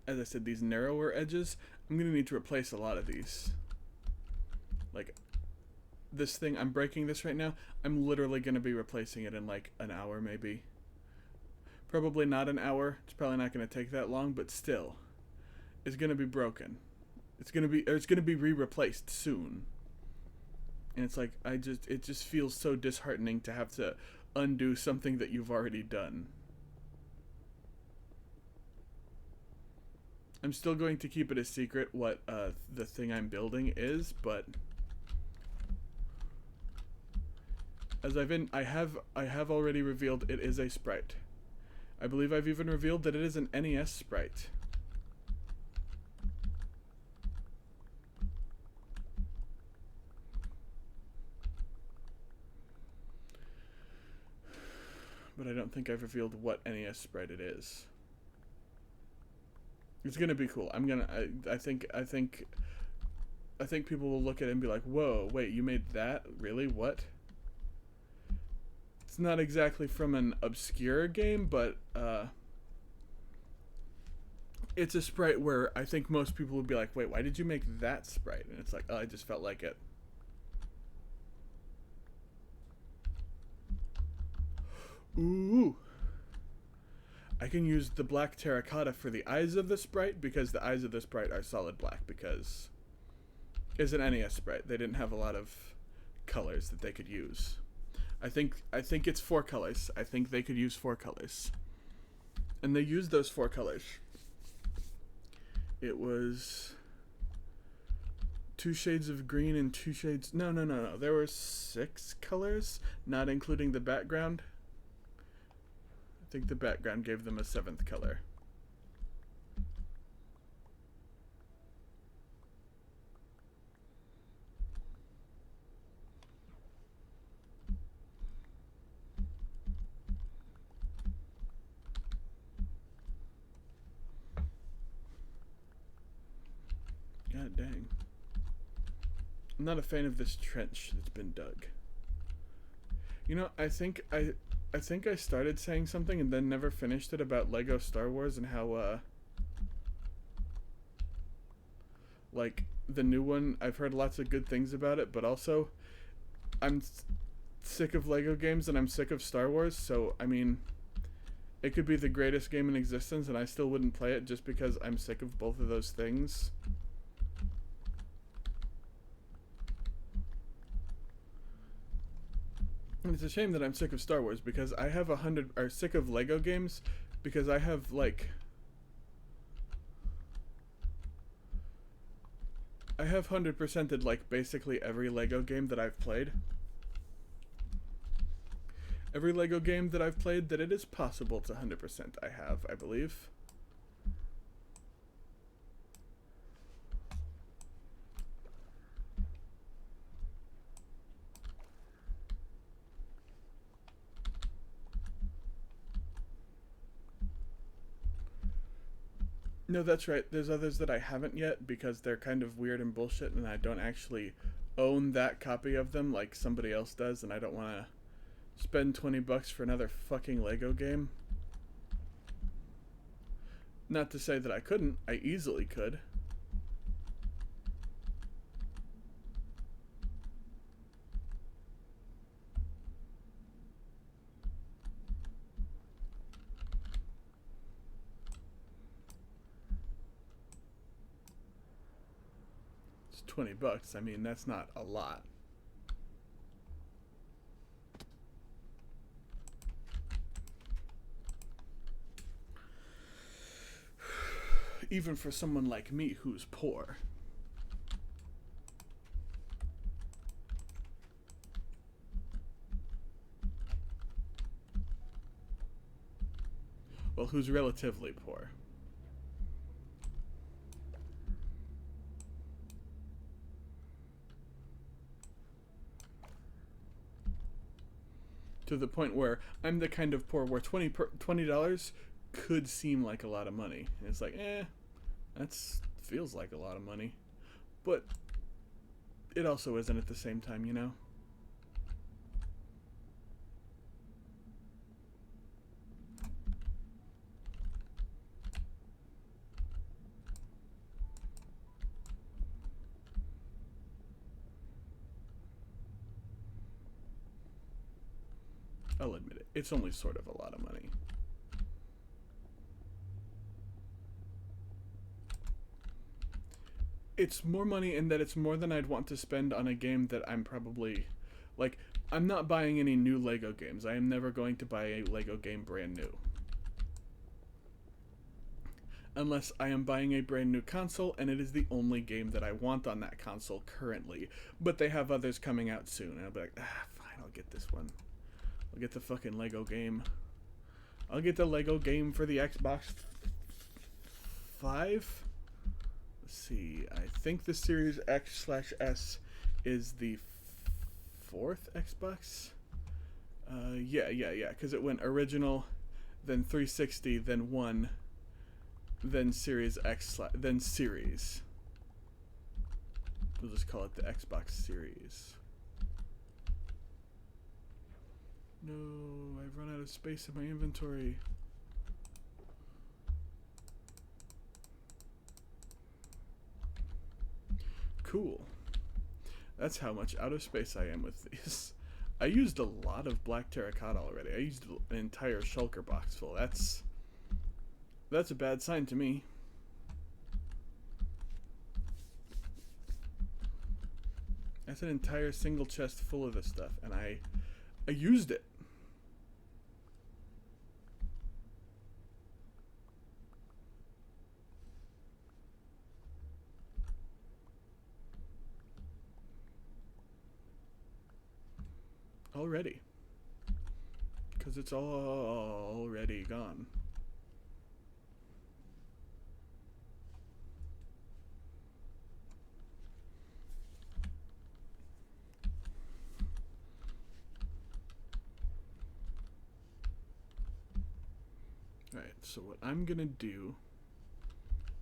as I said, these narrower edges, I'm going to need to replace a lot of these. Like, this thing, I'm breaking this right now, I'm literally going to be replacing it in like an hour maybe. Probably not an hour, it's probably not going to take that long, but still, it's going to be broken. It's going to be re-replaced soon. And it's like, it just feels so disheartening to have to undo something that you've already done. I'm still going to keep it a secret what the thing I'm building is, but As I have already revealed it is a sprite. I believe I've even revealed that it is an NES sprite. But I don't think I've revealed what NES sprite it is. It's gonna be cool. I think people will look at it and be like, whoa, wait, you made that? Really? What? It's not exactly from an obscure game, but it's a sprite where I think most people would be like, wait, why did you make that sprite? And it's like, oh, I just felt like it. Ooh. I can use the black terracotta for the eyes of the sprite because the eyes of the sprite are solid black because it's an NES sprite. They didn't have a lot of colors that they could use. I think it's 4 colors. I think they could use 4 colors. And they used those 4 colors. It was 2 shades of green and 2 shades... No. There were 6 colors, not including the background. I think the background gave them a 7th color. God dang. I'm not a fan of this trench that's been dug. You know, I think I started saying something and then never finished it about Lego Star Wars and how like the new one, I've heard lots of good things about it, but also I'm sick of Lego games and I'm sick of Star Wars, so I mean, it could be the greatest game in existence and I still wouldn't play it just because I'm sick of both of those things. And it's a shame that I'm sick of Star Wars because I have sick of Lego games because I have like I have 100%ed like basically every Lego game that I've played. Every Lego game that I've played that it is possible to 100% I have, I believe. No, that's right. There's others that I haven't yet because they're kind of weird and bullshit and I don't actually own that copy of them like somebody else does and I don't want to spend $20 for another fucking Lego game. Not to say that I couldn't. I easily could. $20. I mean, that's not a lot. Even for someone like me who's poor. Well, who's relatively poor. To the point where I'm the kind of poor where $20 could seem like a lot of money. And it's like, that feels like a lot of money. But it also isn't at the same time, you know? I'll admit it. It's only sort of a lot of money. It's more money in that it's more than I'd want to spend on a game that I'm probably... Like, I'm not buying any new Lego games. I am never going to buy a Lego game brand new. unless I am buying a brand new console and it is the only game that I want on that console currently. But they have others coming out soon, and I'll be like, fine, I'll get this one. I'll get the fucking Lego game. I'll get the Lego game for the Xbox 5. Let's see. I think the Series X/S is the 4th Xbox. Yeah. Because it went original, then 360, then 1, then Series X, then Series. We'll just call it the Xbox Series. No, I've run out of space in my inventory. Cool. That's how much out of space I am with these. I used a lot of black terracotta already. I used an entire shulker box full. That's a bad sign to me. That's an entire single chest full of this stuff, and I used it. Already. Because it's already gone. Alright, so what I'm gonna do...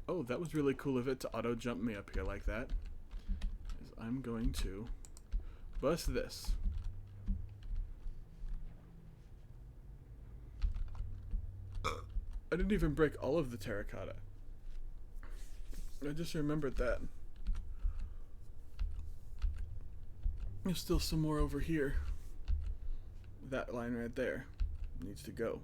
Oh, that was really cool of it to auto jump me up here like that. Is I'm going to bust this. I didn't even break all of the terracotta. I just remembered that. There's still some more over here. That line right there needs to go.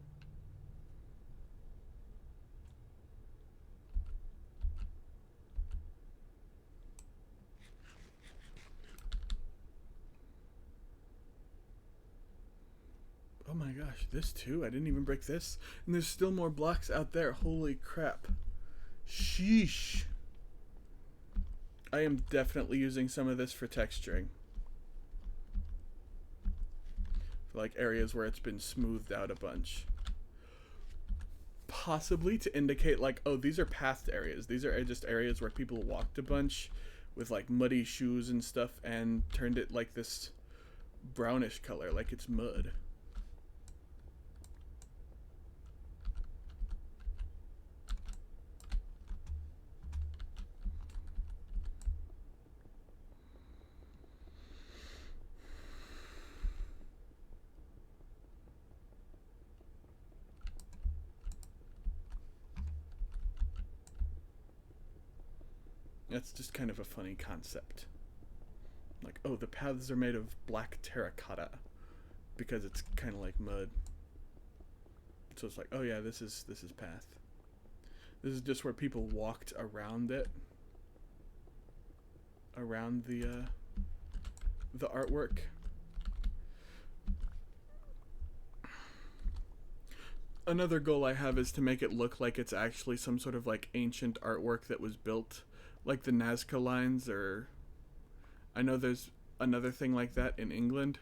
Oh my gosh, this too? I didn't even break this. And there's still more blocks out there. Holy crap. Sheesh. I am definitely using some of this for texturing. For like areas where it's been smoothed out a bunch. Possibly to indicate like, oh, these are pathed areas. These are just areas where people walked a bunch with like muddy shoes and stuff and turned it like this brownish color, like it's mud. That's just kind of a funny concept. Like, oh, the paths are made of black terracotta because it's kind of like mud. So it's like, oh yeah, this is path. This is just where people walked around it, around the artwork. Another goal I have is to make it look like it's actually some sort of like ancient artwork that was built, like the Nazca lines, or I know there's another thing like that in England.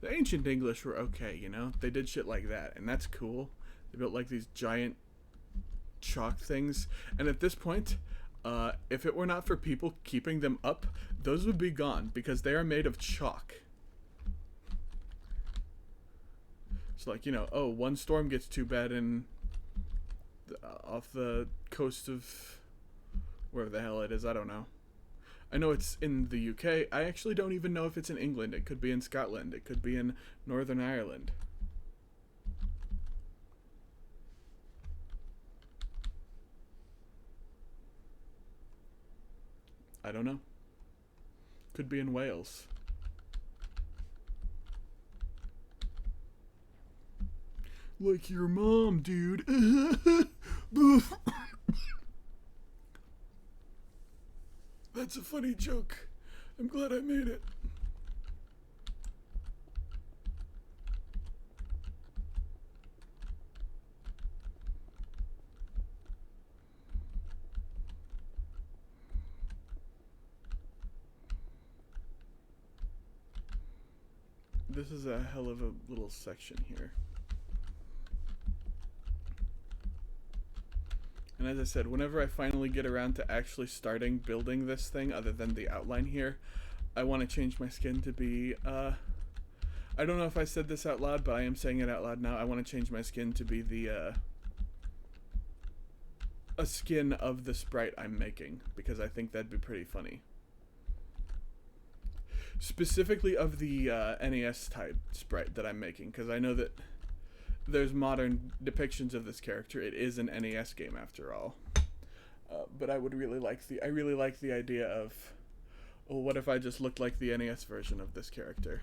The ancient English were okay, you know? They did shit like that, and that's cool. They built like these giant chalk things, and at this point, if it were not for people keeping them up, those would be gone because they are made of chalk. So like, you know, oh, one storm gets too bad in off the coast of wherever the hell it is, I don't know. I know it's in the UK. I actually don't even know if it's in England. It could be in Scotland. It could be in Northern Ireland. I don't know. Could be in Wales. Like your mom, dude. That's a funny joke. I'm glad I made it. this is a hell of a little section here. And as I said, whenever I finally get around to actually starting building this thing, other than the outline here, I want to change my skin to be, I don't know if I said this out loud, but I am saying it out loud now. I want to change my skin to be the, a skin of the sprite I'm making, because I think that'd be pretty funny. Specifically of the NES type sprite that I'm making, because I know that there's modern depictions of this character. It is an NES game after all. But I would really like the idea of, well, what if I just looked like the NES version of this character?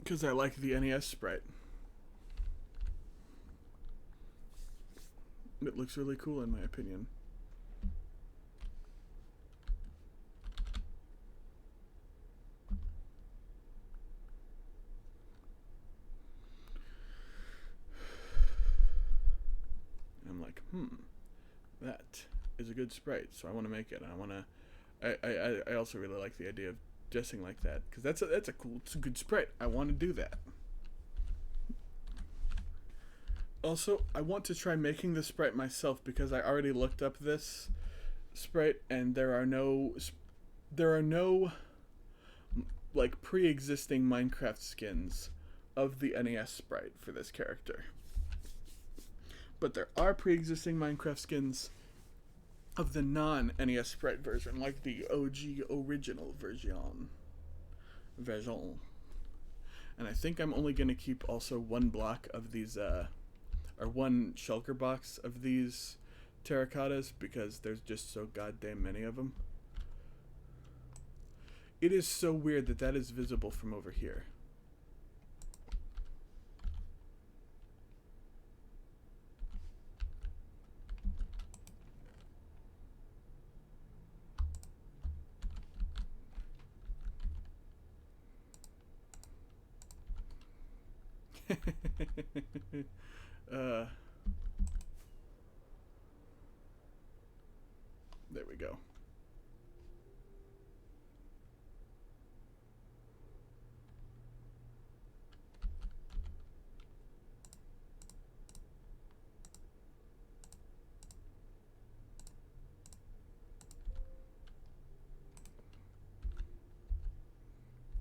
Because I like the NES sprite. It looks really cool in my opinion. I'm like, that is a good sprite, so I want to make it. I also really like the idea of dressing like that, because that's a cool, it's a good sprite. I want to do that. Also, I want to try making the sprite myself, because I already looked up this sprite, and there are no like pre-existing Minecraft skins of the NES sprite for this character. But there are pre-existing Minecraft skins of the non-NES sprite version, like the OG original version. And I think I'm only going to keep also one block of these, or one shulker box of these terracottas, because there's just so goddamn many of them. It is so weird that that is visible from over here. There we go.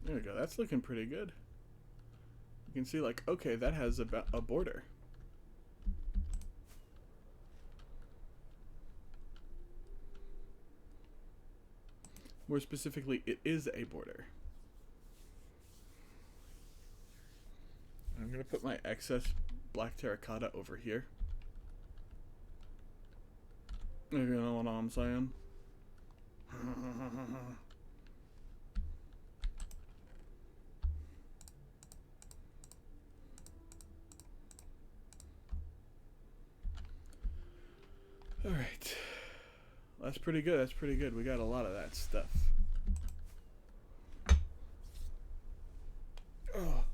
There we go. That's looking pretty good. You can see, like, okay, that has a border. More specifically, it is a border. I'm going to put my excess black terracotta over here. If you know what I'm saying. Alright. That's pretty good. That's pretty good. We got a lot of that stuff. Oh.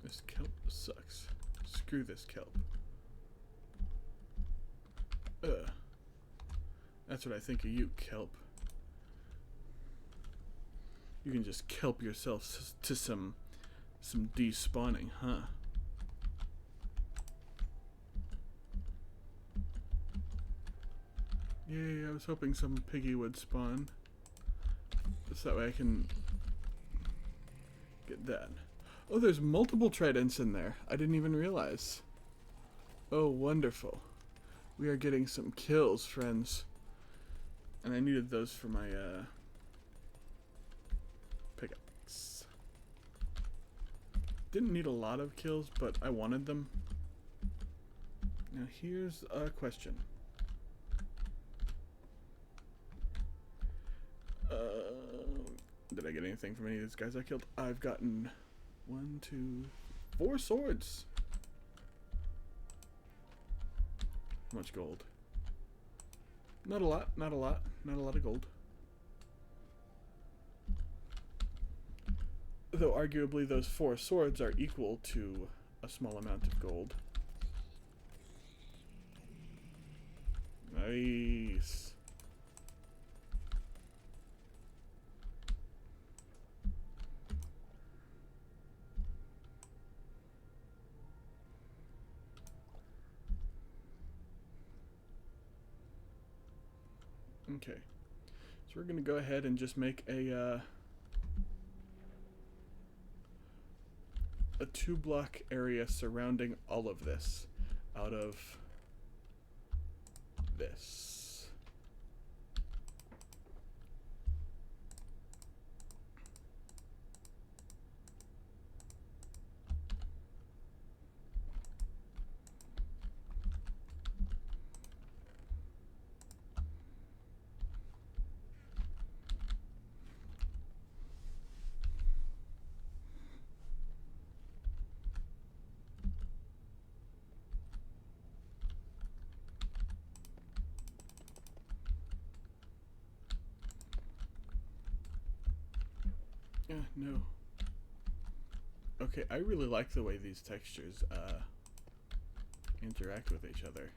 This kelp sucks. Screw this kelp. Ugh. That's what I think of you, kelp. You can just kelp yourself to some despawning, huh? Yay, I was hoping some piggy would spawn. So that way I can get that. Oh, there's multiple tridents in there. I didn't even realize. Oh, wonderful. We are getting some kills, friends. And I needed those for my pickaxe. Didn't need a lot of kills, but I wanted them. Now here's a question. Did I get anything from any of these guys I killed? I've gotten 1, 2, 4 swords. How much gold? Not a lot, not a lot, not a lot of gold. Though arguably those 4 swords are equal to a small amount of gold. Nice. Okay. So we're going to go ahead and just make a 2-block area surrounding all of this out of this. No. Okay, I really like the way these textures interact with each other.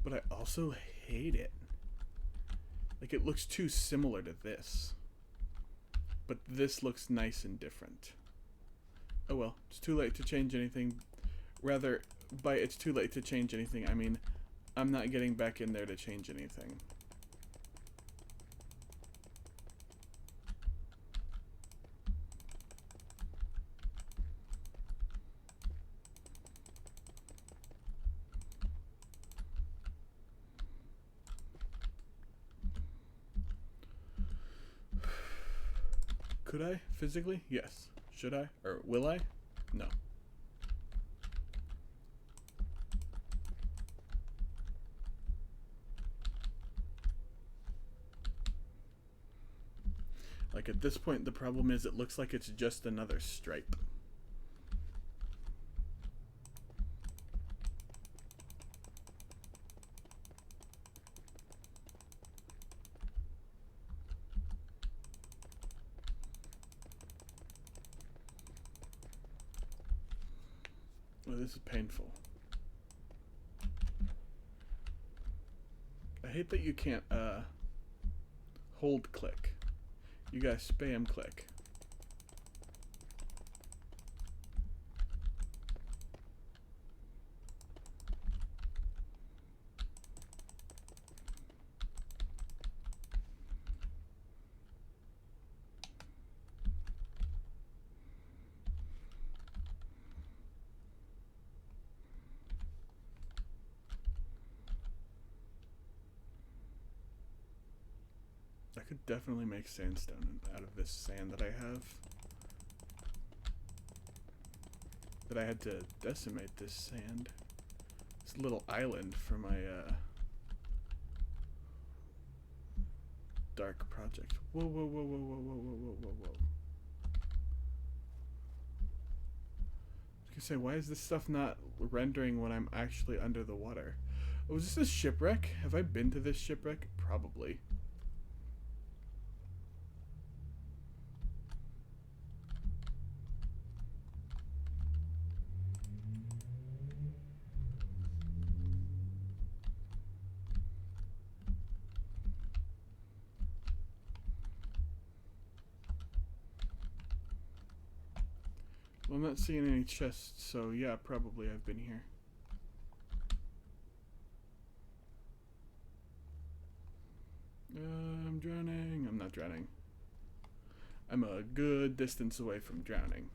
But I also hate it. Like, it looks too similar to this. But this looks nice and different. Oh well, it's too late to change anything. Rather, by it's too late to change anything, I mean, I'm not getting back in there to change anything. Could I? Physically? Yes. Should I? Or will I? No. Like, at this point, the problem is it looks like it's just another stripe. Oh, this is painful. I hate that you can't hold click. You gotta spam click. I could definitely make sandstone out of this sand that I have. But I had to decimate this sand. This little island for my dark project. Whoa, whoa, whoa, whoa, whoa, whoa, whoa, whoa, whoa, whoa. I was gonna say, why is this stuff not rendering when I'm actually under the water? Oh, is this a shipwreck? Have I been to this shipwreck? Probably. Well, I'm not seeing any chests, so yeah, probably I've been here. I'm drowning. I'm not drowning. I'm a good distance away from drowning.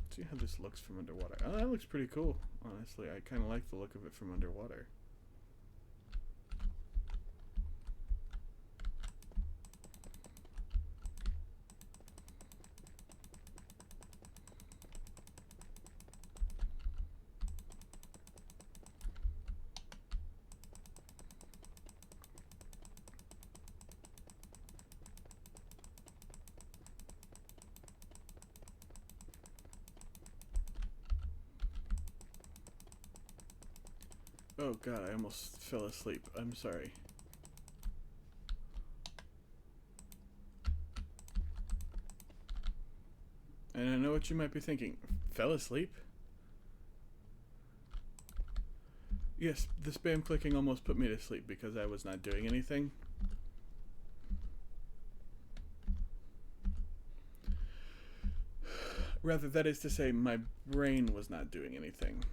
Let's see how this looks from underwater. Oh, that looks pretty cool, honestly. I kind of like the look of it from underwater. Oh god, I almost fell asleep. I'm sorry. And I know what you might be thinking. Fell asleep? Yes, the spam clicking almost put me to sleep because I was not doing anything. Rather, that is to say, my brain was not doing anything.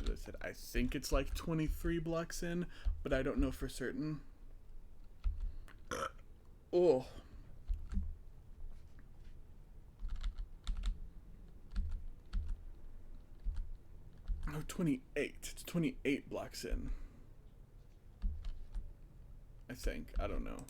As I said, I think it's like 23 blocks in, but I don't know for certain. Oh. No, 28. It's 28 blocks in. I think. I don't know.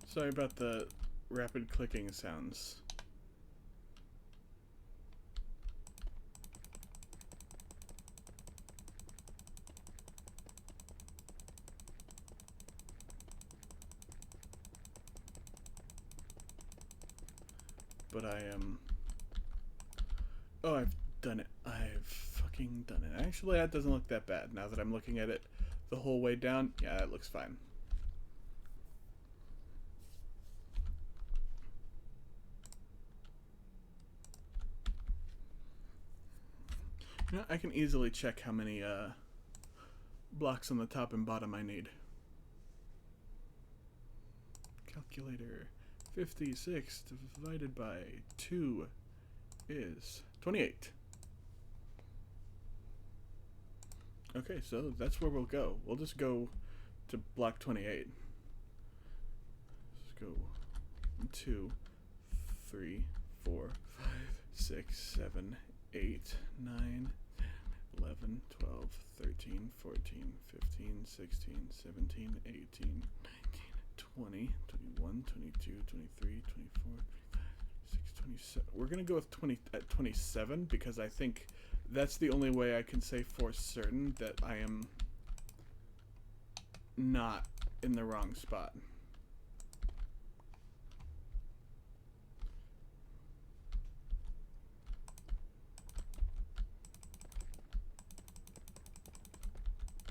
Sorry about the rapid clicking sounds. But I am... Oh, I've done it. I've fucking done it. Actually, that doesn't look that bad now that I'm looking at it the whole way down. Yeah, that looks fine. You know, I can easily check how many blocks on the top and bottom I need. Calculator. 56 divided by 2 is 28. Okay, so that's where we'll go. We'll just go to block 28. Let's go 1, 2, 3, 4, 5, 6, 7, 8, 9, 11, 12, 13, 14, 15, 16, 17, 18, 19, 20, 21, 22, 23, 24, 25, 26, 27. We're going to go with 27 because I think that's the only way I can say for certain that I am not in the wrong spot.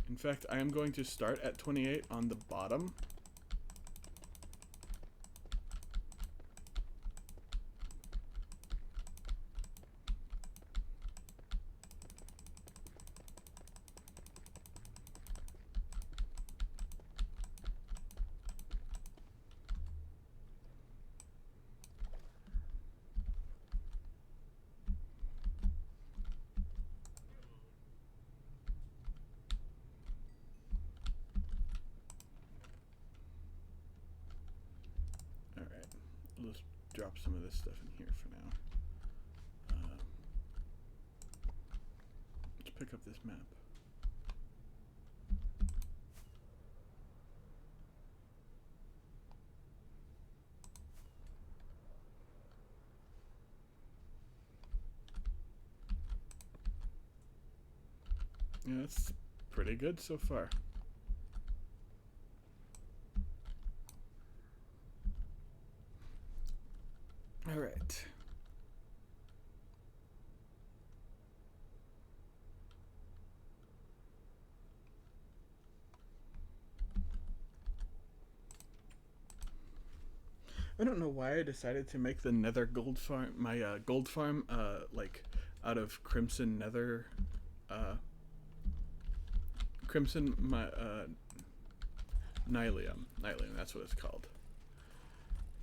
In fact, I am going to start at 28 on the bottom. Let's drop some of this stuff in here for now. Let's pick up this map. Yeah, that's pretty good so far. All right. I don't know why I decided to make the Nether gold farm, my gold farm, like out of crimson nether, uh, crimson my nylium. Nylium, that's what it's called.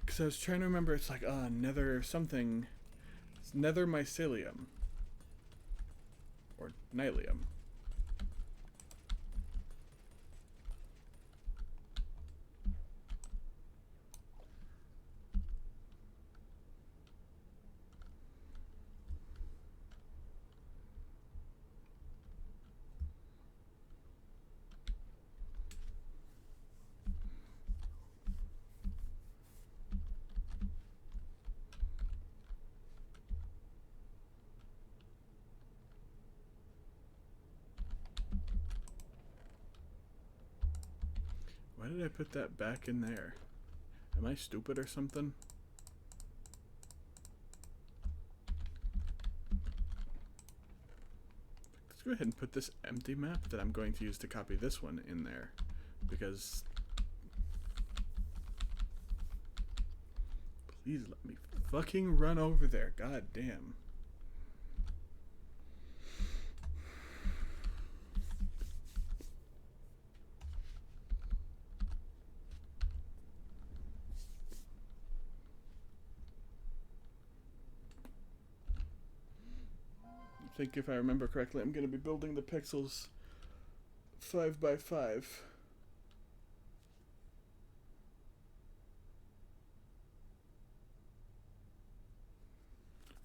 Because I was trying to remember, it's like nether something, it's nether mycelium or nylium. Why did I put that back in there? Am I stupid or something? Let's go ahead and put this empty map that I'm going to use to copy this one in there. Because... please let me fucking run over there. God damn. I think if I remember correctly, I'm going to be building the pixels 5 by 5.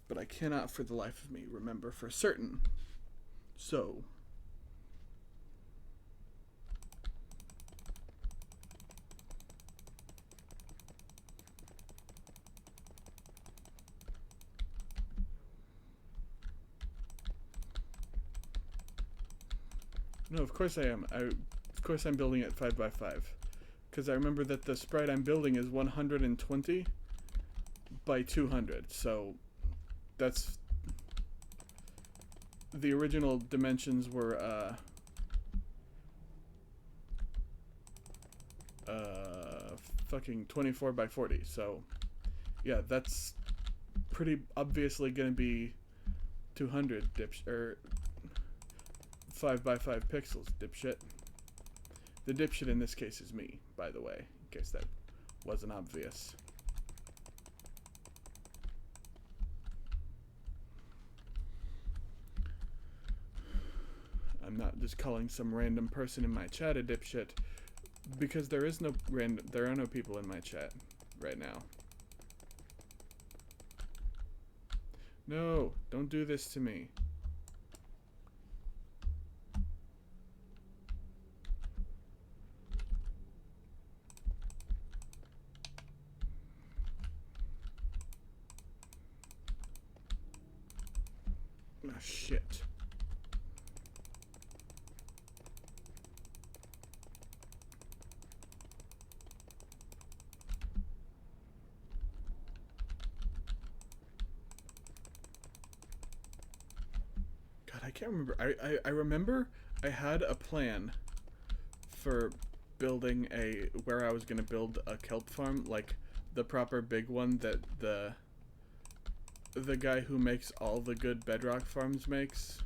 But I cannot for the life of me remember for certain. So... no, of course I am. Of course I'm building it 5 by 5. Because I remember that the sprite I'm building is 120 by 200. So that's... the original dimensions were fucking 24 by 40. So yeah, that's pretty obviously gonna be 200 or 5 by 5 pixels, dipshit. The dipshit in this case is me, by the way, in case that wasn't obvious. I'm not just calling some random person in my chat a dipshit, because there are no people in my chat right now. No, don't do this to me. Oh, shit. God, I can't remember. I remember I had a plan for building where I was going to build a kelp farm, like the proper big one that the guy who makes all the good bedrock farms makes.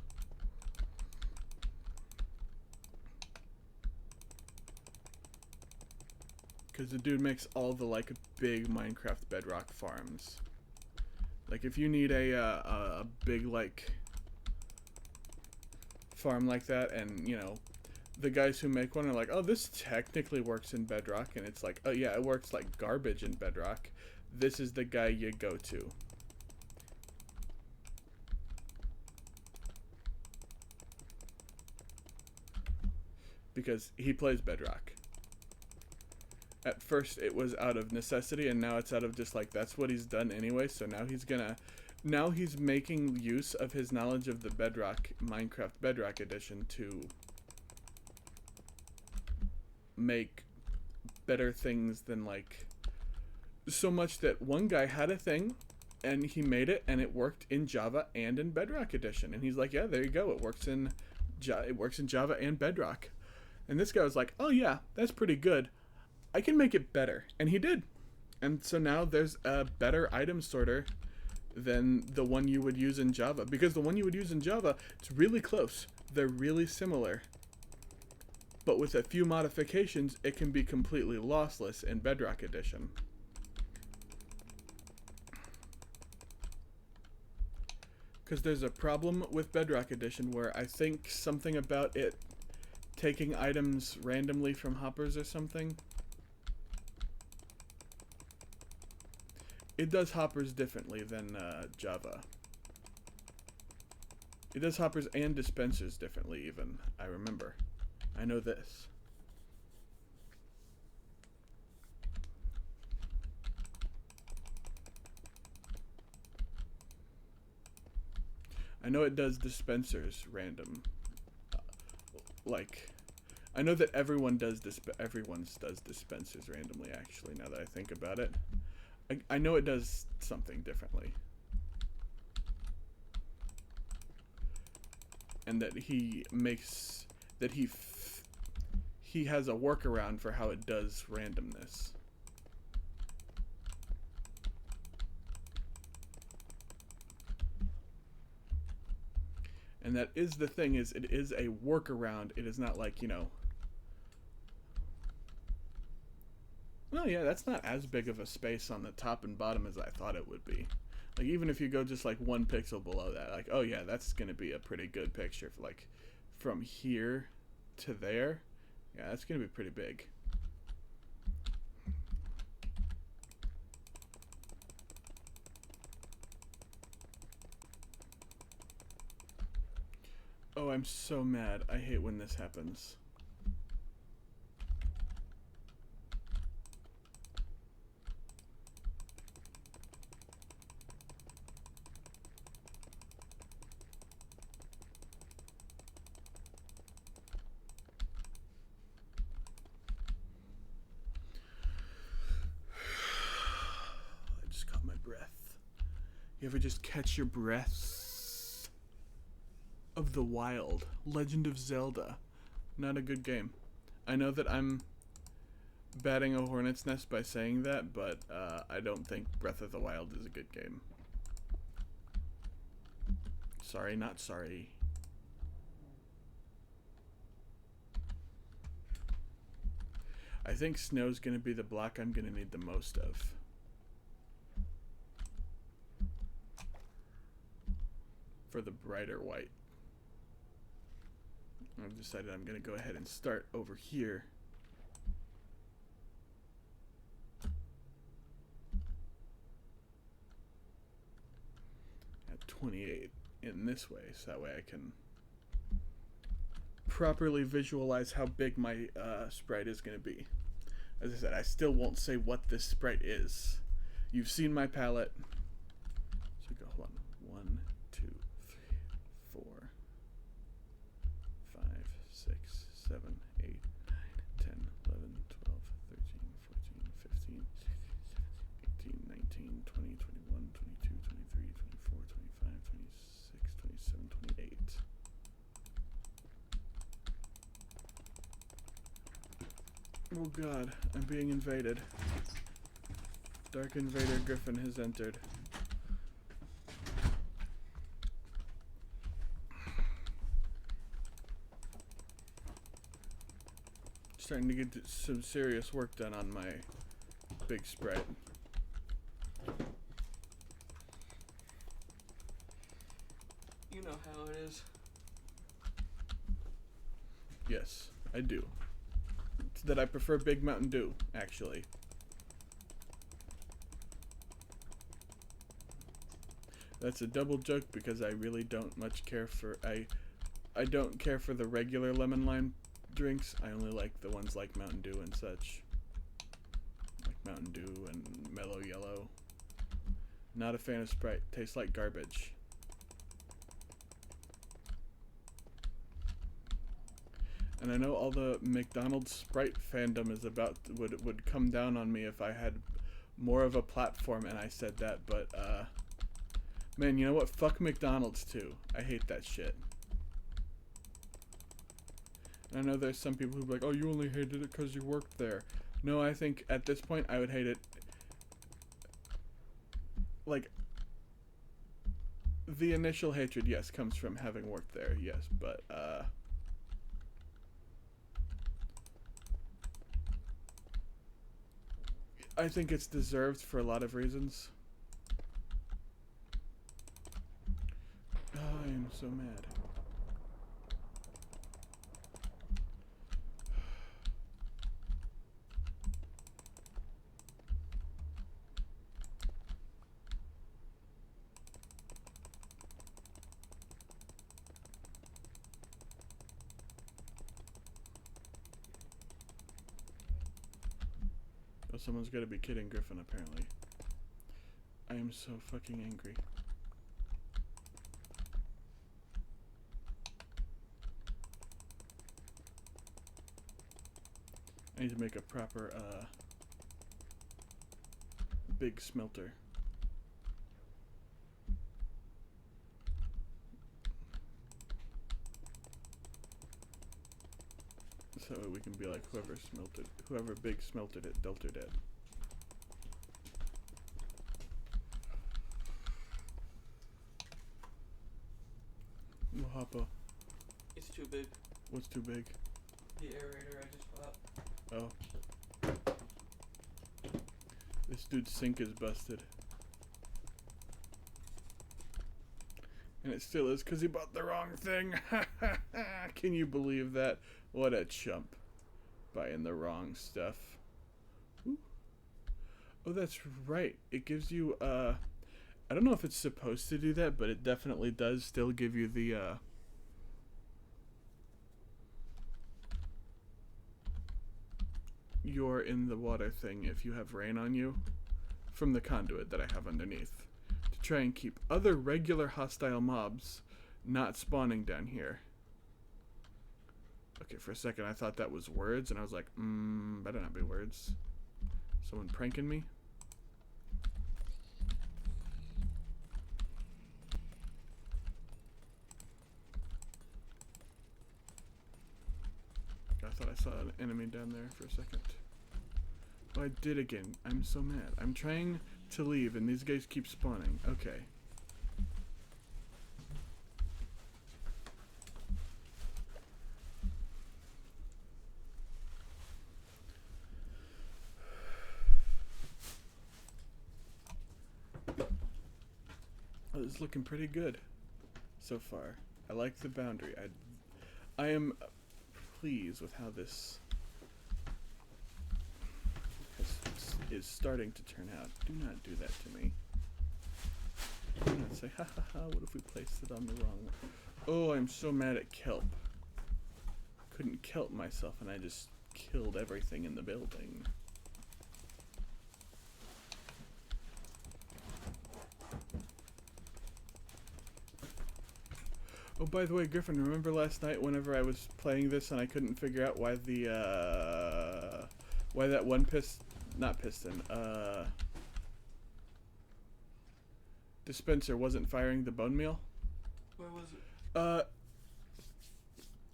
Because the dude makes all the, like, big Minecraft bedrock farms. Like, if you need a big, like, farm like that, and, you know, the guys who make one are like, oh, this technically works in bedrock, and it's like, oh yeah, it works like garbage in bedrock. This is the guy you go to. Because he plays bedrock. At first it was out of necessity, and now it's out of just like, that's what he's done anyway, so now he's making use of his knowledge of the bedrock, Minecraft Bedrock Edition to make better things than, like, so much that one guy had a thing and he made it and it worked in Java and in Bedrock Edition, and he's like, yeah, there you go, it works in Java and Bedrock. And this guy was like, oh yeah, that's pretty good, I can make it better. And he did. And so now there's a better item sorter than the one you would use in Java. Because the one you would use in Java, it's really close. They're really similar. But with a few modifications, it can be completely lossless in Bedrock Edition. Because there's a problem with Bedrock Edition where I think something about it taking items randomly from hoppers or something. It does hoppers differently than Java. It does hoppers and dispensers differently even, I remember. I know this. I know it does dispensers random. Like, I know that everyone's does dispensers randomly, actually, now that I think about it. I know it does something differently. And that he makes, that he has a workaround for how it does randomness. And that is the thing, is it is a workaround. It is not like, you know, well, yeah, that's not as big of a space on the top and bottom as I thought it would be. Like, even if you go just like 1 pixel below that, like, oh yeah, that's gonna be a pretty good picture for, like, from here to there. Yeah, that's gonna be pretty big. Oh, I'm so mad. I hate when this happens. I just caught my breath. You ever just catch your breath? Of the Wild, Legend of Zelda. Not a good game. I know that I'm batting a hornet's nest by saying that, but I don't think Breath of the Wild is a good game. Sorry, not sorry. I think snow's gonna be the block I'm gonna need the most of. For the brighter white. I've decided I'm going to go ahead and start over here. At 28 in this way, so that way I can properly visualize how big my sprite is going to be. As I said, I still won't say what this sprite is. You've seen my palette. So go, hold on. 1, 2, 3, 4, 5, 6, 7, 8, 9, 10, 11, 12, 13, 14, 15, 16, 17, 18, 19, 20, 21, 22, 23, 24, 25, 26, 27, 28. Oh god, I'm being invaded. Dark Invader Griffin has entered. Starting to get some serious work done on my big sprite. You know how it is. Yes, I do. It's that I prefer Big Mountain Dew, actually. That's a double joke because I really don't much care for I don't care for the regular lemon lime drinks. I only like the ones like Mountain Dew and such. Like Mountain Dew and Mellow Yellow. Not a fan of Sprite. Tastes like garbage. And I know all the McDonald's Sprite fandom is about would come down on me if I had more of a platform and I said that, but man, you know what? Fuck McDonald's too. I hate that shit. I know there's some people who be like, oh, you only hated it because you worked there. No, I think at this point I would hate it like, the initial hatred, yes, comes from having worked there, yes, but, I think it's deserved for a lot of reasons. Oh, I am so mad. Oh, someone's gotta be kidding Griffin, apparently. I am so fucking angry. I need to make a proper, big smelter. So we can be like whoever big smelted it, dealt her dead. Wahapa. It's too big. What's too big? The aerator I just bought. Oh. This dude's sink is busted. And it still is because he bought the wrong thing. Can you believe that? What a chump. Buying the wrong stuff. Ooh. Oh, that's right. It gives you, I don't know if it's supposed to do that, but it definitely does still give you the, you're in the water thing if you have rain on you from the conduit that I have underneath to try and keep other regular hostile mobs not spawning down here. Okay, for a second I thought that was words and I was like, better not be words. Someone pranking me? I thought I saw an enemy down there for a second. Oh, I did again. I'm so mad. I'm trying to leave and these guys keep spawning. Okay. Oh, this is looking pretty good so far. I like the boundary. I am pleased with how this is starting to turn out. Do not do that to me. Do not say, ha ha ha, what if we placed it on the wrong one? Oh, I'm so mad at kelp. Couldn't kelp myself and I just killed everything in the building. Oh, by the way, Griffin, remember last night whenever I was playing this and I couldn't figure out why the, why that one dispenser wasn't firing the bone meal? Where was it?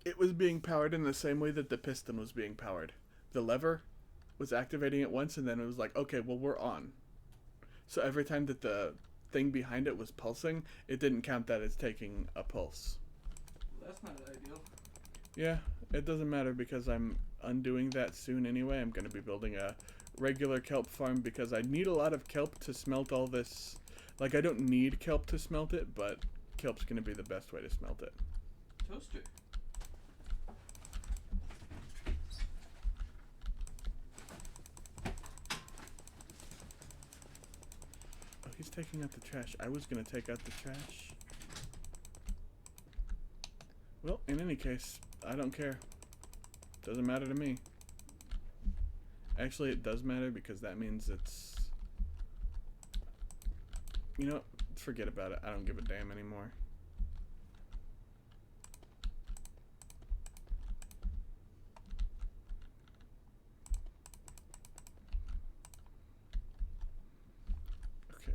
It was being powered in the same way that the piston was being powered. The lever was activating at once and then it was like, okay, well, we're on. So every time that the thing behind it was pulsing, it didn't count that as taking a pulse. That's not ideal. Yeah, it doesn't matter because I'm undoing that soon anyway. I'm going to be building a regular kelp farm because I need a lot of kelp to smelt all this. Like, I don't need kelp to smelt it, but kelp's going to be the best way to smelt it. Toaster. Oh, he's taking out the trash. I was going to take out the trash. Well, in any case, I don't care. Doesn't matter to me. Actually, it does matter because that means it's... You know, forget about it. I don't give a damn anymore. Okay.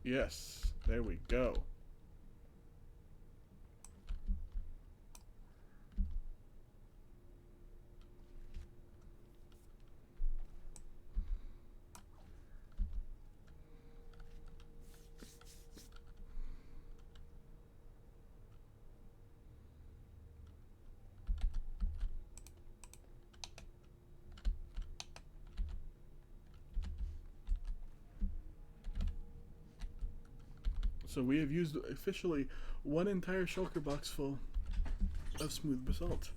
Yes, there we go. So we have used officially one entire shulker box full of smooth basalt.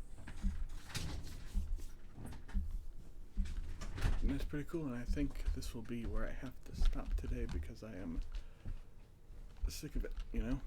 And that's pretty cool, and I think this will be where I have to stop today because I am sick of it, you know?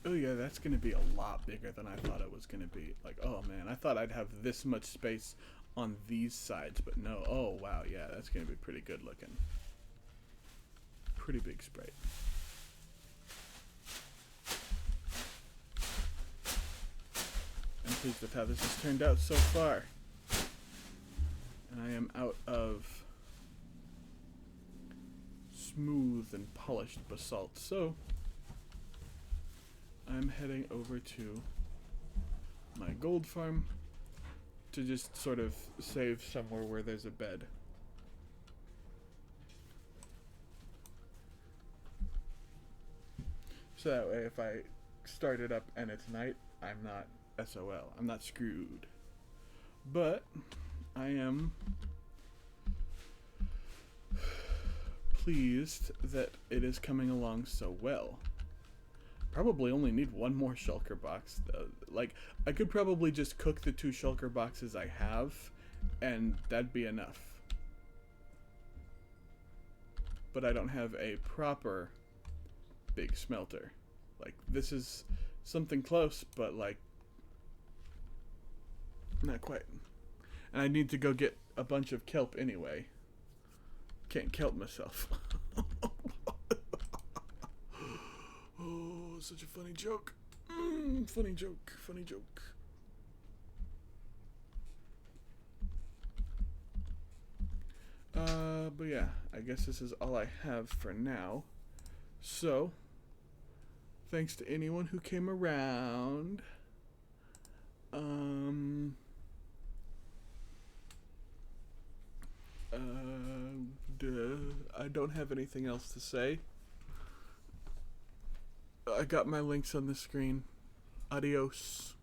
Oh yeah, that's going to be a lot bigger than I thought it was going to be. Like, oh man, I thought I'd have this much space on these sides, but no. Oh wow, yeah, that's going to be pretty good looking. Pretty big sprite. I'm pleased with how this has turned out so far. And I am out of smooth and polished basalt, so I'm heading over to my gold farm to just sort of save somewhere where there's a bed. So that way if I start it up and it's night, I'm not SOL. I'm not screwed. But I am pleased that it is coming along so well. Probably only need one more shulker box though. Like, I could probably just cook the 2 shulker boxes I have and that'd be enough. But I don't have a proper big smelter. Like, this is something close, but like not quite. And I need to go get a bunch of kelp anyway. Can't kelp myself. Oh, such a funny joke. Funny joke, funny joke. But yeah, I guess this is all I have for now. So, thanks to anyone who came around. I don't have anything else to say. I got my links on the screen. Adios.